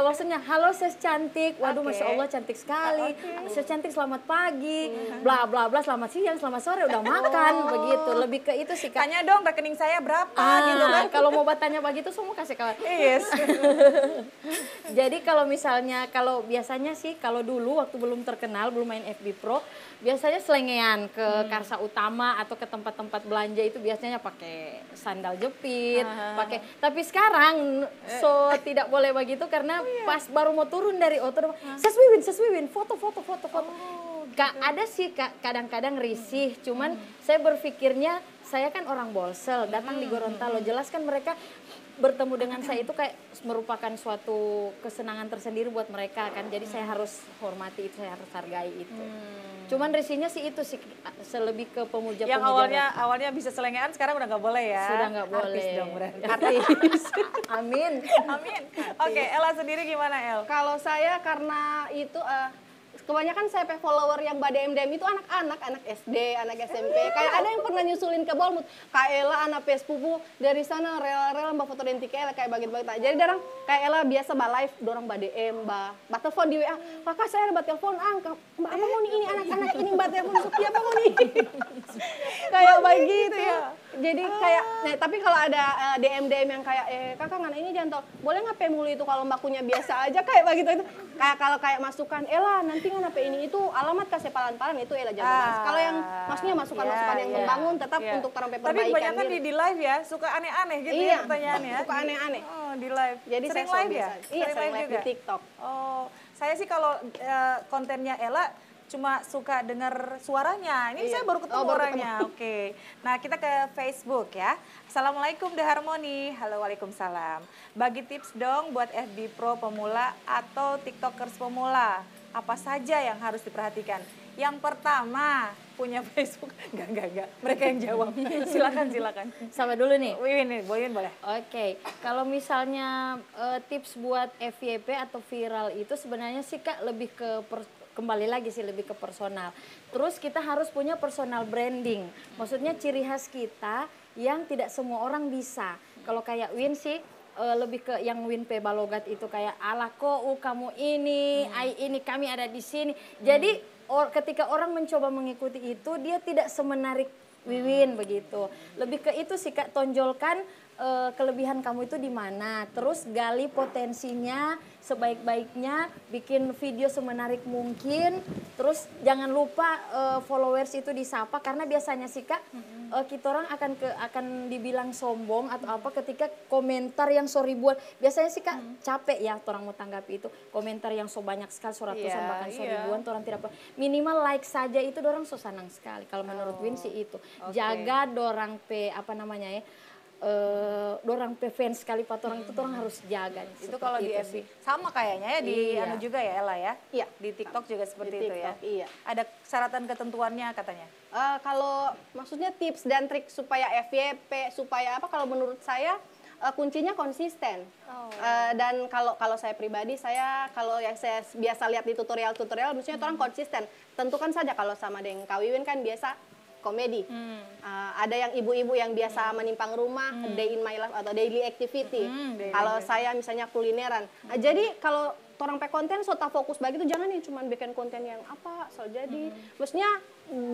Speaker 1: maksudnya halo ses cantik, waduh
Speaker 2: Oke.
Speaker 1: masya Allah cantik sekali. Ses cantik selamat pagi, bla bla bla selamat siang, selamat sore udah makan begitu. Lebih ke itu sih Kak.
Speaker 2: Tanya dong rekening saya berapa gitu kan.
Speaker 1: Kalau mau bertanya begitu semua kasih kawan.
Speaker 2: Yes.
Speaker 1: Jadi kalau misalnya, kalau biasanya sih kalau dulu waktu belum terkenal, belum main FB Pro, biasanya selengean ke Karsa Utama atau ke tempat-tempat belanja itu biasanya pakai sandal jepit, pakai. Tapi sekarang tidak boleh begitu karena pas baru mau turun dari motor, Ses Wiwin, foto. Kak, ada sih Kak kadang-kadang risih, cuman saya berpikirnya saya kan orang Bolsel, datang di Gorontalo, jelas kan mereka bertemu dengan saya itu kayak merupakan suatu kesenangan tersendiri buat mereka kan. Jadi saya harus hormati itu, saya harus hargai itu. Cuman risihnya sih itu sih selebih ke pemuja.
Speaker 2: Yang awalnya bisa selengean sekarang udah nggak boleh ya.
Speaker 1: Sudah nggak boleh.
Speaker 2: Artis dong berarti.
Speaker 1: Artis. Amin.
Speaker 2: Amin. Oke, Ella sendiri gimana El?
Speaker 4: Kalau saya karena itu kebanyakan saya follower yang BDM itu anak-anak, anak SD, anak SMP. Kayak ada yang pernah nyusulin ke Bolmut, Kak Ella anak pespupu dari sana rela-rela mbak foto identik Ella kayak begitu-begitu. Jadi dorang kayak Ella biasa live, dorang BDM, mbak telepon di WA, kakak saya ada telepon, mbak apa mau nih ini anak-anak ini mbak telepon Suki apa mau nih? Kayak begitu ya. Jadi kayak, nah, tapi kalau ada DM yang kayak, kakak ngana ini jangan tau, boleh nggak pemulu itu kalau mbakkunya biasa aja kayak begitu itu. Kayak kalau kayak masukan, Ella nanti nggak ini itu alamat kasih palan-palan itu Ella jangan bahas. Kalau yang maksudnya masukan-masukan yang membangun tetap untuk terang perbaikan.
Speaker 2: Tapi kebanyakan
Speaker 4: diri.
Speaker 2: di live ya, suka aneh-aneh gitu
Speaker 4: Iya,
Speaker 2: ya pertanyaannya.
Speaker 4: suka aneh-aneh.
Speaker 2: Oh, di live.
Speaker 4: Jadi
Speaker 2: sering
Speaker 4: saya
Speaker 2: live ya?
Speaker 4: Iya, sering live di
Speaker 2: juga?
Speaker 4: TikTok.
Speaker 2: Oh, saya sih kalau kontennya Ella cuma suka dengar suaranya. Ini saya baru ketemu orangnya. Oke. Nah, kita ke Facebook ya. Assalamualaikum The Harmony. Halo, waalaikumsalam. Bagi tips dong buat FB Pro pemula atau TikTokers pemula. Apa saja yang harus diperhatikan? Yang pertama, punya Facebook. Enggak. Mereka yang jawab. Silakan.
Speaker 1: Sama dulu nih.
Speaker 2: Wiwin boleh.
Speaker 1: Oke, kalau misalnya tips buat FYP atau viral itu sebenarnya sih Kak lebih ke kembali lagi sih lebih ke personal. Terus kita harus punya personal branding. Maksudnya ciri khas kita yang tidak semua orang bisa. Kalau kayak Win sih lebih ke yang Win P Balogat itu kayak ala kok kamu ini, ai ini kami ada di sini. Jadi ketika orang mencoba mengikuti itu dia tidak semenarik Wiwin begitu. Lebih ke itu sih Kak, tonjolkan kelebihan kamu itu di mana. Terus gali potensinya sebaik-baiknya, bikin video semenarik mungkin. Terus jangan lupa followers itu disapa karena biasanya sih Kak kita orang akan dibilang sombong atau apa ketika komentar yang so ribuan. Biasanya sih Kak capek ya orang mau tanggapi itu. Komentar yang so banyak sekali, so ratusan bahkan so ribuan orang tidak apa. Minimal like saja itu orang so senang sekali. Kalau menurut Win sih itu. Jaga dorang apa namanya ya. Dorang fans sekali pat orang itu orang harus jaga.
Speaker 2: Itu kalau di FB sama kayaknya ya di anu juga ya Ella ya.
Speaker 4: Iya.
Speaker 2: Di TikTok juga seperti
Speaker 4: Di
Speaker 2: itu ya.
Speaker 4: TikTok, iya.
Speaker 2: Ada syaratan ketentuannya katanya.
Speaker 4: Kalau maksudnya tips dan trik supaya FYP supaya apa? Kalau menurut saya kuncinya konsisten. Dan kalau saya pribadi kalau yang saya biasa lihat di tutorial maksudnya orang konsisten. Tentukan saja kalau sama dengan Kak Wiwin kan biasa komedi. Ada yang ibu-ibu yang biasa menimpang rumah, day in my life atau daily activity. Kalau saya misalnya kulineran. Jadi kalau orang pe konten so tak fokus begitu, jangan nih cuman bikin konten yang apa so jadi. Maksudnya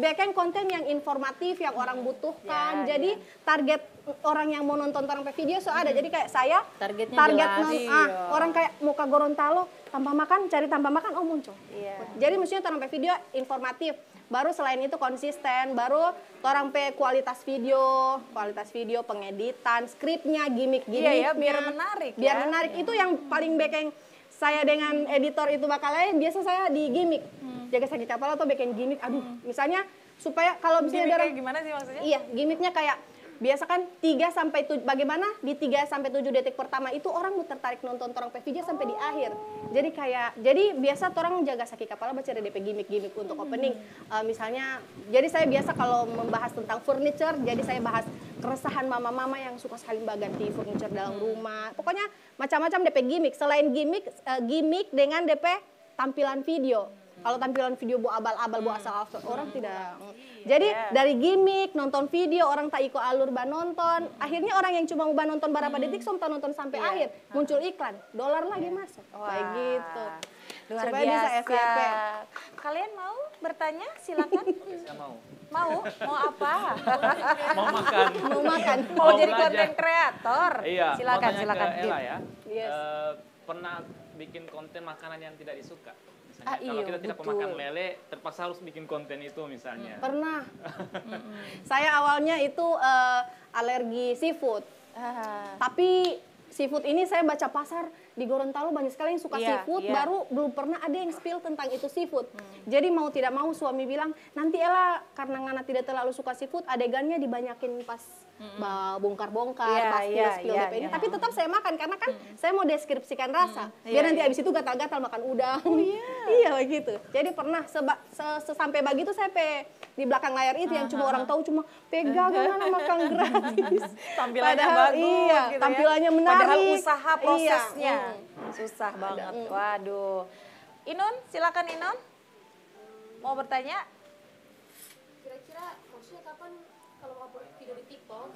Speaker 4: bikin konten yang informatif yang orang butuhkan. Jadi target orang yang mau nonton orang pe video so ada. Jadi kayak saya
Speaker 1: Targetnya
Speaker 4: target
Speaker 1: jelas.
Speaker 4: orang kayak muka Gorontalo tanpa makan, cari tanpa makan oh muncul. Jadi maksudnya orang pe video informatif. Baru selain itu konsisten, baru orang pe kualitas video, pengeditan, skripnya, gimmick-gimmicknya.
Speaker 2: Iya ya, biar menarik
Speaker 4: Biar
Speaker 2: ya.
Speaker 4: menarik. Itu yang paling bikin saya dengan editor itu bakal lain. Biasa saya di gimmick. Jaga sakit kepala atau bikin gimmick. Aduh, misalnya supaya kalau misalnya
Speaker 2: Gimmick
Speaker 4: ada
Speaker 2: kayak gimana sih maksudnya?
Speaker 4: Iya, gimmicknya kayak biasa kan 3 sampai 7 bagaimana di 3 sampai 7 detik pertama itu orang mau tertarik nonton orang pe video sampai di akhir. Jadi biasa orang jaga sakit kepala baca DP gimmick untuk opening. Misalnya jadi saya biasa kalau membahas tentang furniture, jadi saya bahas keresahan mama-mama yang suka sekali ganti furniture dalam rumah. Pokoknya macam-macam DP gimmick. Selain gimmick dengan DP tampilan video. Kalau tampilan video bu abal-abal, bu asal-asal, orang tidak. Jadi dari gimmick, nonton video, orang tak ikut alur ban nonton. Akhirnya orang yang cuma mau ban nonton berapa detik, somta nonton sampai akhir. Muncul iklan, dolar lagi masuk. Kayak gitu.
Speaker 2: Luar
Speaker 4: Supaya bisa
Speaker 2: biasa.
Speaker 4: FYP.
Speaker 2: Kalian mau bertanya? Silakan.
Speaker 3: Saya mau.
Speaker 2: Mau? Mau apa?
Speaker 3: Mau makan.
Speaker 4: Mau makan.
Speaker 2: Mau jadi
Speaker 3: belajar.
Speaker 2: konten kreator?
Speaker 3: Iya,
Speaker 2: Silakan,
Speaker 3: mau tanya
Speaker 2: silakan.
Speaker 3: ke Ella ya.
Speaker 4: Yes.
Speaker 3: Pernah bikin konten makanan yang tidak disuka? Misalnya,
Speaker 2: Ah,
Speaker 3: kalau
Speaker 2: iya,
Speaker 3: kita tidak
Speaker 2: betul.
Speaker 3: pemakan lele, terpaksa harus bikin konten itu misalnya.
Speaker 4: Pernah. Saya awalnya itu alergi seafood. Tapi seafood ini saya baca pasar di Gorontalo banyak sekali yang suka
Speaker 2: Iya,
Speaker 4: seafood,
Speaker 2: iya.
Speaker 4: baru belum pernah ada yang spill tentang itu seafood. Jadi mau tidak mau suami bilang, nanti Ella karena Ngana tidak terlalu suka seafood, adegannya dibanyakin pas bongkar-bongkar,
Speaker 2: Iya,
Speaker 4: pas
Speaker 2: iya,
Speaker 4: spill
Speaker 2: iya,
Speaker 4: DP ini.
Speaker 2: iya.
Speaker 4: Tapi tetap saya makan karena kan saya mau deskripsikan rasa. Biar nanti abis itu gatal-gatal makan udang. Iya begitu. Jadi pernah sampai begitu saya di belakang layar itu yang cuma orang tahu cuma pegang mana makan gratis.
Speaker 2: Tampilannya
Speaker 4: Padahal,
Speaker 2: bagus
Speaker 4: iya,
Speaker 2: gitu ya.
Speaker 4: tampilannya menarik.
Speaker 2: Padahal usaha prosesnya.
Speaker 4: Iya.
Speaker 2: Susah banget. Waduh. Inun, silakan Inun. Mau bertanya?
Speaker 5: Kira-kira maksudnya kapan kalau upload video di TikTok?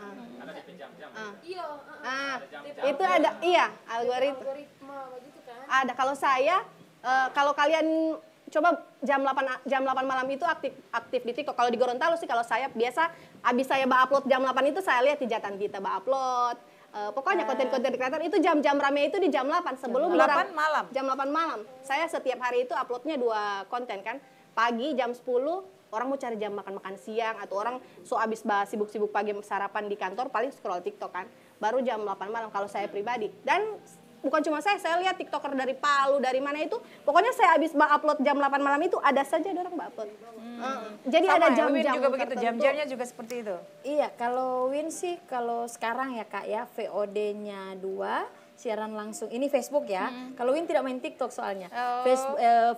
Speaker 3: Ada di jam-jam.
Speaker 5: Iya,
Speaker 4: Itu ada, iya, algoritma.
Speaker 5: algoritma begitu kan?
Speaker 4: Ada. Kalau saya, kalau kalian coba jam 8 malam itu aktif di TikTok. Kalau di Gorontalo sih, kalau saya biasa, abis saya upload jam 8 itu saya lihat di jatan kita upload. Pokoknya konten-konten kreator itu jam-jam rame itu di jam 8 sebelum
Speaker 2: Jam 8
Speaker 4: orang-
Speaker 2: malam?
Speaker 4: Jam 8 malam. Saya setiap hari itu uploadnya 2 konten kan. Pagi jam 10 orang mau cari jam makan-makan siang atau orang abis sibuk-sibuk pagi sarapan di kantor paling scroll TikTok kan. Baru jam 8 malam kalau saya pribadi. Dan bukan cuma saya lihat TikToker dari Palu, dari mana itu. Pokoknya saya habis upload jam 8 malam itu ada saja orang upload. Jadi
Speaker 2: Sama
Speaker 4: ada
Speaker 2: ya, Win
Speaker 4: jam-jam
Speaker 2: juga begitu,
Speaker 4: tertentu.
Speaker 2: jam-jamnya juga seperti itu.
Speaker 1: Iya, kalau Win sih kalau sekarang ya Kak ya VOD-nya 2, siaran langsung. Ini Facebook ya. Kalau Win tidak main TikTok soalnya.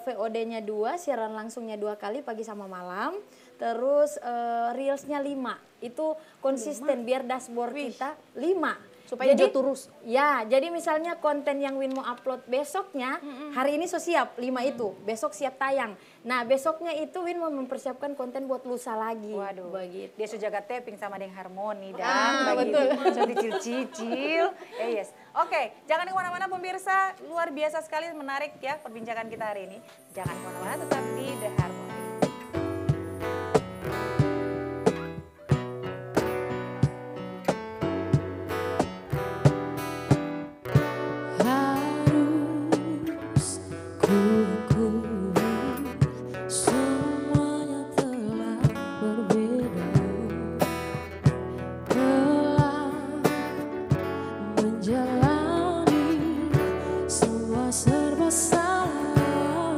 Speaker 1: VOD-nya 2, siaran langsungnya 2 kali pagi sama malam. Terus Reels-nya 5. Itu konsisten biar dashboard kita 5.
Speaker 4: Supaya dia terus.
Speaker 1: Ya, jadi misalnya konten yang Win mau upload besoknya, hari ini so siap 5 itu, besok siap tayang. Nah, besoknya itu Win mau mempersiapkan konten buat lusa lagi.
Speaker 2: Waduh,
Speaker 1: Begitu.
Speaker 2: dia sudah jaga taping sama dengan harmoni dan
Speaker 4: betul.
Speaker 2: so dicicil-cicil. Yes. Oke, jangan kemana-mana pemirsa, luar biasa sekali menarik ya perbincangan kita hari ini. Jangan kemana-mana, tetap di The Harmony.
Speaker 5: Harus ku akui semuanya telah berbeda, telah menjalani semua serba salah.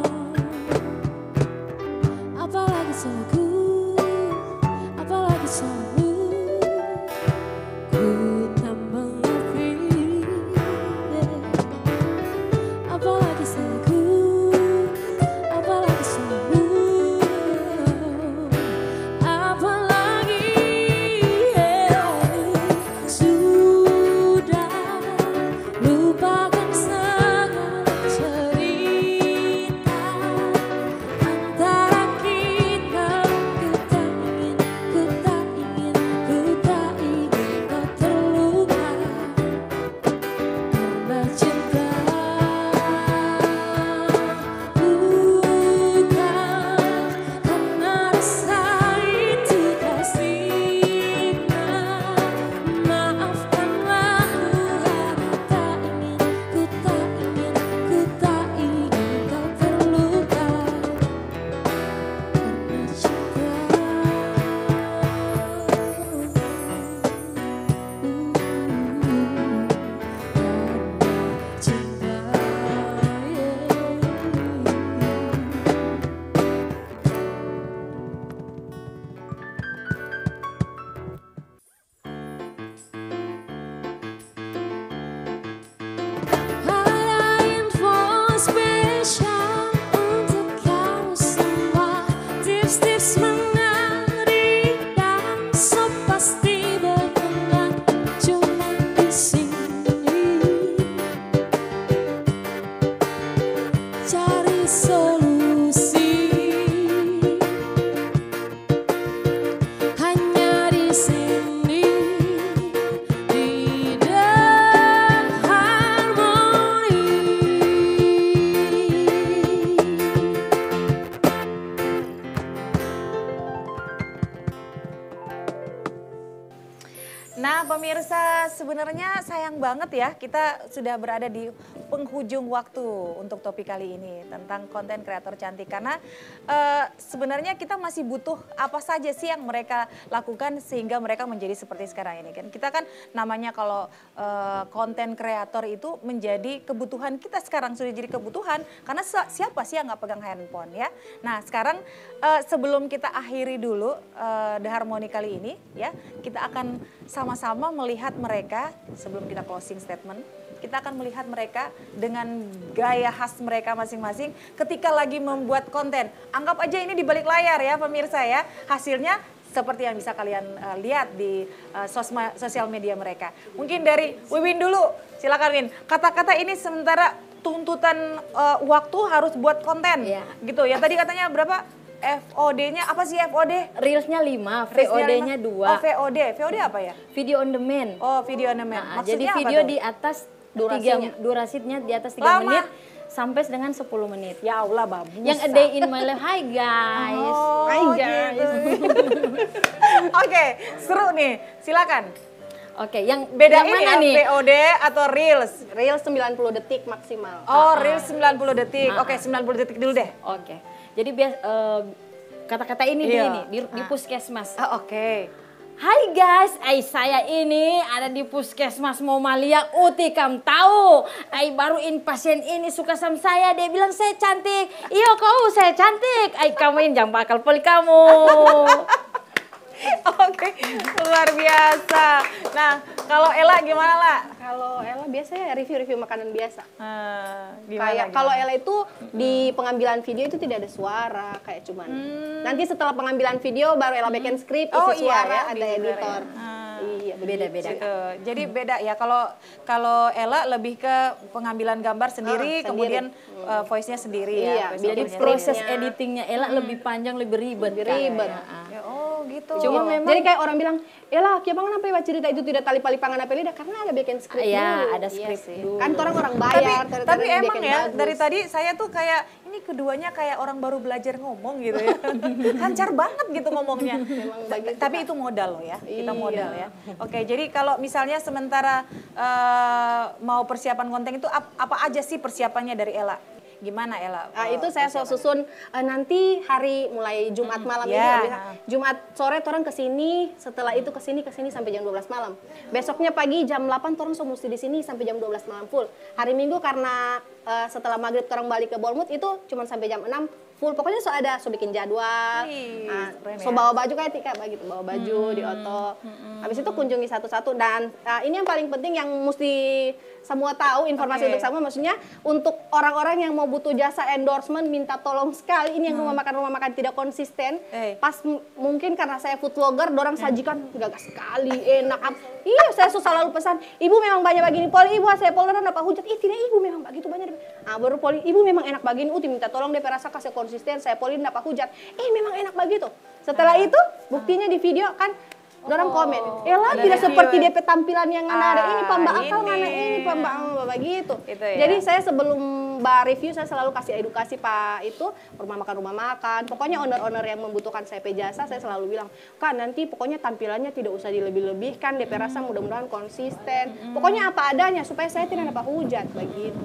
Speaker 5: cari solusi. Hanya di sini tidak harmoni.
Speaker 2: Nah pemirsa, sebenarnya sayang banget ya kita sudah berada di penghujung waktu untuk topik kali ini tentang konten kreator cantik. Karena sebenarnya kita masih butuh apa saja sih yang mereka lakukan sehingga mereka menjadi seperti sekarang ini kan. Kita kan namanya kalau konten kreator itu menjadi kebutuhan kita sekarang, sudah jadi kebutuhan. Karena siapa sih yang nggak pegang handphone ya. Nah sekarang sebelum kita akhiri dulu The Harmony kali ini ya, kita akan sama-sama melihat mereka sebelum kita closing statement. Kita akan melihat mereka dengan gaya khas mereka masing-masing ketika lagi membuat konten. Anggap aja ini di balik layar ya pemirsa ya. Hasilnya seperti yang bisa kalian lihat di sosial media mereka. Mungkin dari Wiwin dulu, silakan Win. Kata-kata ini sementara tuntutan waktu harus buat konten
Speaker 1: Iya.
Speaker 2: gitu ya. Tadi katanya berapa? FOD-nya apa sih FOD?
Speaker 1: Reelsnya 5, VOD-nya 2.
Speaker 2: Oh VOD, VOD apa ya?
Speaker 1: Video on demand.
Speaker 2: Oh video on demand.
Speaker 1: Nah,
Speaker 2: Maksudnya
Speaker 1: jadi
Speaker 2: apa
Speaker 1: video
Speaker 2: tuh?
Speaker 1: di atas
Speaker 4: Durasinya.
Speaker 1: durasinya di atas 3
Speaker 2: Lama.
Speaker 1: menit sampai dengan 10 menit.
Speaker 2: Ya Allah bagus.
Speaker 1: Yang a day in my life. Hi guys.
Speaker 2: Oh,
Speaker 1: Hi guys.
Speaker 2: gitu. Oke, seru nih. Silakan.
Speaker 1: Oke, yang
Speaker 2: Bedain
Speaker 1: yang mana
Speaker 2: ya
Speaker 1: nih?
Speaker 2: VOD atau Reels.
Speaker 4: Reels 90 detik maksimal.
Speaker 2: Oh, Reels 90 detik. Oke, 90 detik dulu deh.
Speaker 1: Oke. Jadi kata-kata ini
Speaker 2: Iya.
Speaker 1: di puskesmas.
Speaker 2: Ah, oke.
Speaker 1: Hai guys, saya ini ada di puskesmas Momalia Uti kam tahu. Baruin pasien ini suka sama saya, dia bilang saya cantik. Iya kau saya cantik. Kamu ini jangan bakal poli kamu.
Speaker 2: Oke, luar biasa. Nah, kalau Ella gimana lah?
Speaker 4: Kalau Ella biasanya review-review makanan biasa.
Speaker 2: Gimana?
Speaker 4: Kalau Ella itu di pengambilan video itu tidak ada suara, kayak cuman. Nanti setelah pengambilan video baru Ella bikin skrip, isi
Speaker 2: Oh, iya,
Speaker 4: suara,
Speaker 2: di
Speaker 4: ada
Speaker 2: suara
Speaker 4: editor.
Speaker 2: ya.
Speaker 4: Iya,
Speaker 1: Beda-beda.
Speaker 2: Gitu. Jadi beda ya. Kalau Ella lebih ke pengambilan gambar sendiri,
Speaker 4: sendiri.
Speaker 2: kemudian voice-nya sendiri
Speaker 4: Iya,
Speaker 2: ya.
Speaker 1: Jadi
Speaker 4: Editingnya.
Speaker 1: proses editingnya Ella lebih panjang, lebih ribet.
Speaker 4: Lebih
Speaker 1: Kak.
Speaker 4: ribet.
Speaker 2: Ya, oh gitu.
Speaker 1: Cuma memang
Speaker 4: Jadi kayak orang bilang, Ella, kia bangun apa ya cerita itu tidak tali-pali pangan apa lidah karena ada bikin skrip
Speaker 1: Iya,
Speaker 4: dulu.
Speaker 1: ada
Speaker 4: Iya
Speaker 1: skrip
Speaker 4: sih.
Speaker 1: dulu.
Speaker 4: Kan orang bayar,
Speaker 2: Tapi
Speaker 4: bikin
Speaker 2: emang ya
Speaker 4: bagus.
Speaker 2: dari tadi saya tuh kayak ini keduanya kayak orang baru belajar ngomong gitu ya. Lancar banget gitu ngomongnya.
Speaker 4: Memang begitu,
Speaker 2: Tapi itu modal loh ya. Kita
Speaker 4: Iya.
Speaker 2: modal ya. Oke, jadi kalau misalnya sementara mau persiapan konten itu apa aja sih persiapannya dari Ella? Gimana Ella?
Speaker 4: Itu saya susun nanti hari mulai Jumat malam ini,
Speaker 2: Ya.
Speaker 4: bisa. Jumat sore orang kesini, setelah itu kesini sampai jam 12 malam. Besoknya pagi jam 8 orang so mesti di sini sampai jam 12 malam full. Hari Minggu karena setelah maghrib orang balik ke Bolmut itu cuma sampai jam 6 full. Pokoknya so bikin jadwal,
Speaker 2: Wih, keren
Speaker 4: so
Speaker 2: ya.
Speaker 4: bawa baju kayak Tika begitu, bawa baju di oto. Habis itu kunjungi satu-satu dan ini yang paling penting yang mesti semua tahu informasi
Speaker 2: Oke.
Speaker 4: untuk semua, maksudnya untuk orang-orang yang mau butuh jasa endorsement minta tolong sekali ini yang rumah makan tidak konsisten. Pas mungkin karena saya food vlogger, dorang sajikan gagas sekali enak. Iya, saya selalu pesan, ibu memang banyak begini poli, ibu saya poli apa hujat, tidak ibu memang begitu banyak. Baru poli, ibu memang enak begini, uti minta tolong dia rasa kasih konsisten, saya poli apa hujat, memang enak begitu. Setelah itu buktinya di video kan orang komen, Ella tidak seperti DP tampilan yang ada ini, pamba akal mana ini, pamba begitu.
Speaker 2: Itu ya.
Speaker 4: Jadi saya sebelum review saya selalu kasih edukasi Pak itu rumah makan. Pokoknya owner-owner yang membutuhkan CP jasa saya selalu bilang, Kak nanti pokoknya tampilannya tidak usah dilebih-lebihkan, DP rasa mudah-mudahan konsisten. Pokoknya apa adanya supaya saya tidak dapat hujat begitu.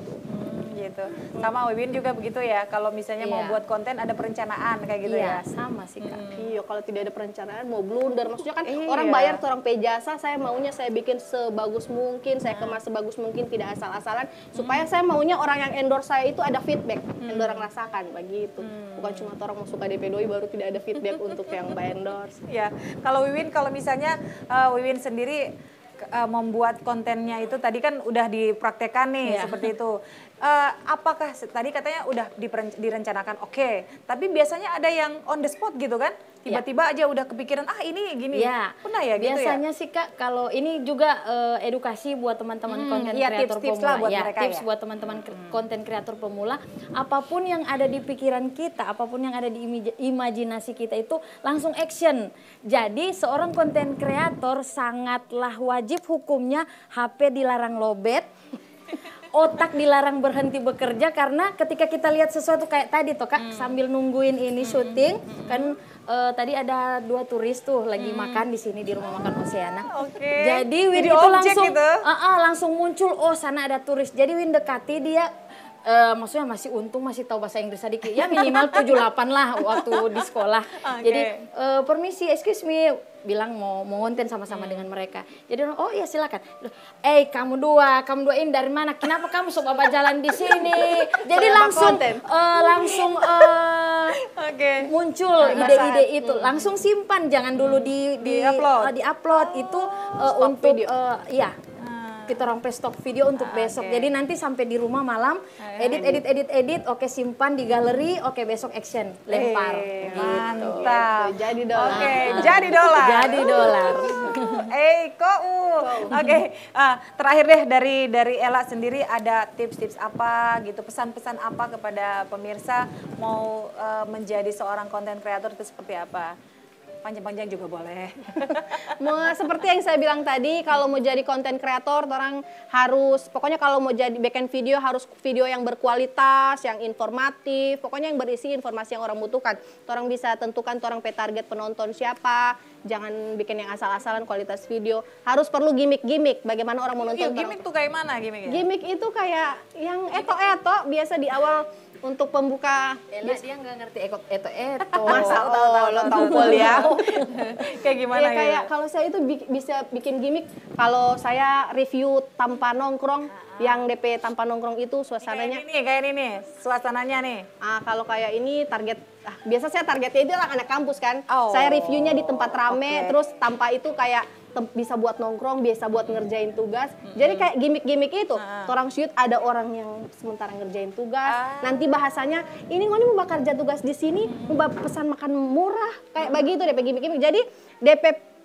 Speaker 2: Gitu. Sama Wiwin juga begitu ya. Kalau misalnya mau
Speaker 1: Iya.
Speaker 2: buat konten ada perencanaan kayak gitu
Speaker 1: Iya,
Speaker 2: ya.
Speaker 1: sama sih Kak.
Speaker 4: Iya, kalau tidak ada perencanaan mau blunder. Maksudnya kan
Speaker 2: Iya.
Speaker 4: orang bayar tuh orang pay jasa, saya maunya saya bikin sebagus mungkin, saya kemas sebagus mungkin, tidak asal-asalan. Supaya saya maunya orang yang endorse saya itu ada feedback, yang orang rasakan begitu. Bukan cuma orang mau suka DP doi baru tidak ada feedback untuk yang by endorse.
Speaker 2: Ya, kalau Wiwin, kalau misalnya Wiwin sendiri membuat kontennya itu tadi kan udah dipraktekkan nih seperti itu. apakah tadi katanya udah direncanakan, oke, tapi biasanya ada yang on the spot gitu kan? Tiba-tiba aja udah kepikiran, ini gini.
Speaker 1: Ya,
Speaker 2: pernah ya gitu ya?
Speaker 1: biasanya sih Kak, kalau ini juga edukasi buat teman-teman konten kreator
Speaker 2: tips-tips
Speaker 1: pemula.
Speaker 2: lah buat
Speaker 1: Ya,
Speaker 2: mereka
Speaker 1: tips
Speaker 2: ya.
Speaker 1: buat teman-teman konten kreator pemula. Apapun yang ada di pikiran kita, apapun yang ada di imajinasi kita itu langsung action. Jadi seorang konten kreator sangatlah wajib hukumnya HP dilarang lowbat. Otak dilarang berhenti bekerja karena ketika kita lihat sesuatu kayak tadi tuh Kak, sambil nungguin ini syuting kan tadi ada 2 turis tuh lagi makan di sini di rumah makan Oceana. Jadi Win
Speaker 2: Jadi
Speaker 1: itu
Speaker 2: objek
Speaker 1: langsung
Speaker 2: gitu.
Speaker 1: langsung muncul, oh sana ada turis. Jadi Win dekati dia, maksudnya masih untung masih tahu bahasa Inggris sedikit ya, minimal 7-8 lah waktu di sekolah. Jadi permisi, excuse me, bilang mau ngonten sama-sama dengan mereka. Jadi orang, oh iya silakan. Kamu dua ini dari mana? Kenapa kamu sok bawa jalan di sini? Jadi langsung muncul ide-ide itu. Langsung simpan, jangan dulu di upload itu untuk kita orang stok video untuk besok. Jadi nanti sampai di rumah malam edit, oke simpan di galeri, oke besok action lempar.
Speaker 2: Mantap.
Speaker 4: Jadi dolar.
Speaker 2: Oke, jadi dolar.
Speaker 1: Jadi dolar.
Speaker 2: Terakhir deh dari Ella sendiri ada tips-tips apa gitu, pesan-pesan apa kepada pemirsa mau menjadi seorang konten kreator itu seperti apa? Panjang-panjang juga boleh.
Speaker 4: Seperti yang saya bilang tadi, kalau mau jadi konten kreator, orang harus, pokoknya kalau mau jadi bikin video, harus video yang berkualitas, yang informatif, pokoknya yang berisi informasi yang orang butuhkan. Orang bisa tentukan orang target penonton siapa, jangan bikin yang asal-asalan kualitas video. Harus perlu gimmick-gimmick, bagaimana orang menonton.
Speaker 2: Gimmick tuh kayak mana gimmicknya?
Speaker 4: Gimmick itu kayak yang eto-eto, biasa di awal untuk pembuka.
Speaker 1: Dia nggak ngerti eto-eto.
Speaker 4: Masa lo tahu ya?
Speaker 2: Kayak gimana
Speaker 4: ya? Kayak kalau saya itu bisa bikin gimmick. Kalau saya review tanpa nongkrong, yang DP tanpa nongkrong itu suasananya.
Speaker 2: Kayak ini nih, suasananya nih.
Speaker 4: Kalau kayak ini biasa saya targetnya itu anak kampus kan. Saya reviewnya di tempat rame, terus tanpa itu kayak bisa buat nongkrong, bisa buat ngerjain tugas. Jadi kayak gimmick-gimmick itu. Orang shoot ada orang yang sementara ngerjain tugas. Nanti bahasanya, ini ngoni mau bakar tugas di sini, mau pesan makan murah. Kayak begitu DP gimmick-gimmick. Jadi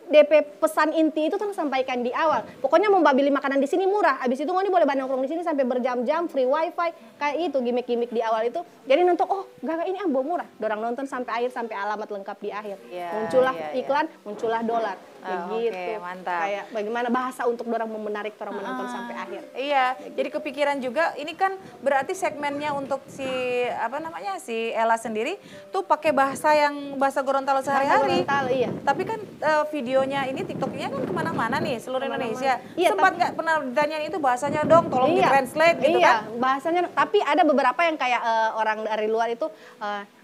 Speaker 4: DP pesan inti itu kan sampaikan di awal. Pokoknya mau beli makanan di sini murah. Abis itu ngoni boleh nongkrong di sini sampai berjam-jam, free wifi. Kayak itu gimmick-gimmick di awal itu. Jadi nonton, gak ini ambo murah. Dorang nonton sampai akhir, sampai alamat lengkap di akhir. Muncullah iklan, muncullah dolar. Begitu.
Speaker 2: Mantap.
Speaker 4: Kayak bagaimana bahasa untuk dorang menarik orang menonton sampai akhir.
Speaker 2: Iya, jadi kepikiran juga ini kan berarti segmennya untuk si Ella sendiri tuh pakai bahasa Gorontalo sehari-hari.
Speaker 4: Gorontalo, iya.
Speaker 2: Tapi kan videonya ini TikToknya kan kemana-mana nih seluruh Indonesia.
Speaker 4: Iya,
Speaker 2: sempat nggak pernah ditanyain itu bahasanya dong, tolong di-translate gitu kan?
Speaker 4: Iya, bahasanya. Tapi ada beberapa yang kayak orang dari luar itu.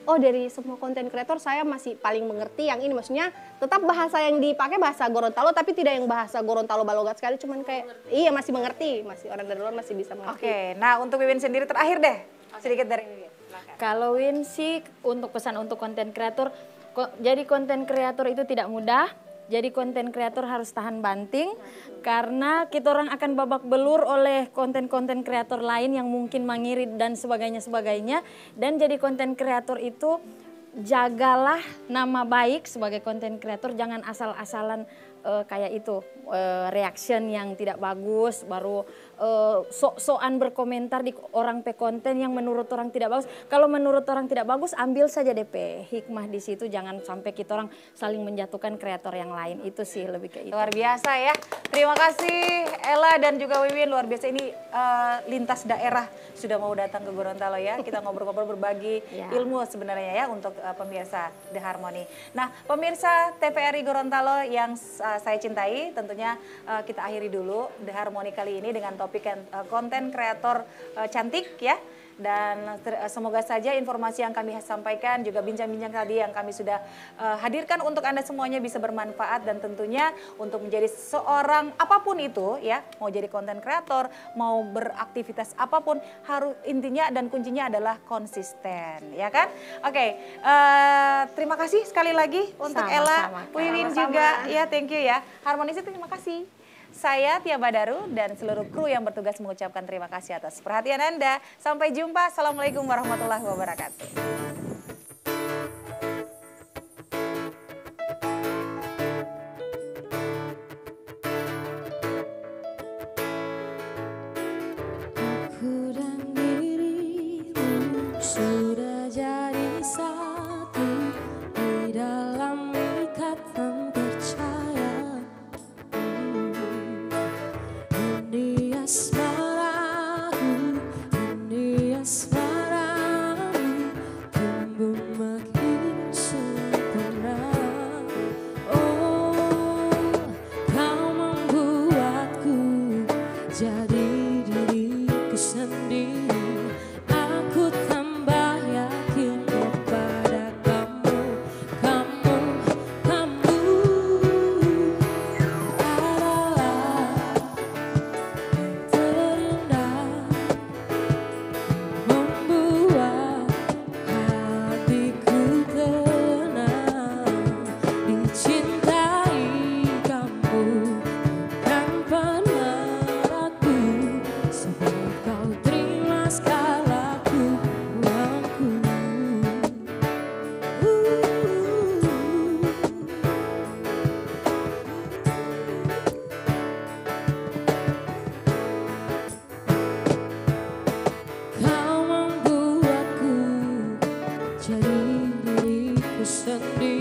Speaker 4: Dari semua konten kreator saya masih paling mengerti yang ini, maksudnya tetap bahasa yang dipakai bahasa Gorontalo tapi tidak yang bahasa Gorontalo balogat sekali, cuman kayak masih mengerti, masih orang dari luar masih bisa mengerti.
Speaker 2: Oke, nah untuk Wiwin sendiri terakhir deh sedikit dari Wiwin.
Speaker 1: Kalau Win sih untuk pesan untuk konten kreator, jadi konten kreator itu tidak mudah. Jadi konten kreator harus tahan banting karena kita orang akan babak belur oleh konten-konten kreator lain yang mungkin mengirit dan sebagainya. Dan jadi konten kreator itu jagalah nama baik sebagai konten kreator, jangan asal-asalan kayak itu reaction yang tidak bagus, baru sok-sokan berkomentar di orang pe konten yang menurut orang tidak bagus. Kalau menurut orang tidak bagus, ambil saja DP hikmah di situ, jangan sampai kita orang saling menjatuhkan kreator yang lain. Itu sih lebih ke itu.
Speaker 2: Luar biasa ya. Terima kasih Ella dan juga Wiwin, luar biasa ini lintas daerah sudah mau datang ke Gorontalo ya. Kita ngobrol-ngobrol berbagi ilmu sebenarnya ya untuk pemirsa The Harmony. Nah, pemirsa TVRI Gorontalo yang saya cintai, tentunya kita akhiri dulu The Harmony kali ini dengan topik konten kreator cantik ya. Dan semoga saja informasi yang kami sampaikan juga bincang-bincang tadi yang kami sudah hadirkan untuk Anda semuanya bisa bermanfaat, dan tentunya untuk menjadi seorang apapun itu ya, mau jadi konten kreator, mau beraktivitas apapun, harus intinya dan kuncinya adalah konsisten, ya kan? Oke, terima kasih sekali lagi untuk Ella, Wiwin juga ya, thank you ya. Harmonisnya terima kasih. Saya Tia Badaru dan seluruh kru yang bertugas mengucapkan terima kasih atas perhatian Anda. Sampai jumpa. Assalamualaikum warahmatullahi wabarakatuh.
Speaker 5: Aku dan dirimu sudah jadi satu di dalam ikatan percaya. Ini asmaraku, ini asmaramu, tumbuh makin sempurna. Oh, kau membuatku jadi diriku sendiri. Aku tambah yakin kepada kamu, kamu, kamu adalah terindah, membuat hatiku tenang. Dicintai kamu dan pernah ragu, sebab kau terima segala kekuranganku. Kau membuatku jadi diriku sendiri.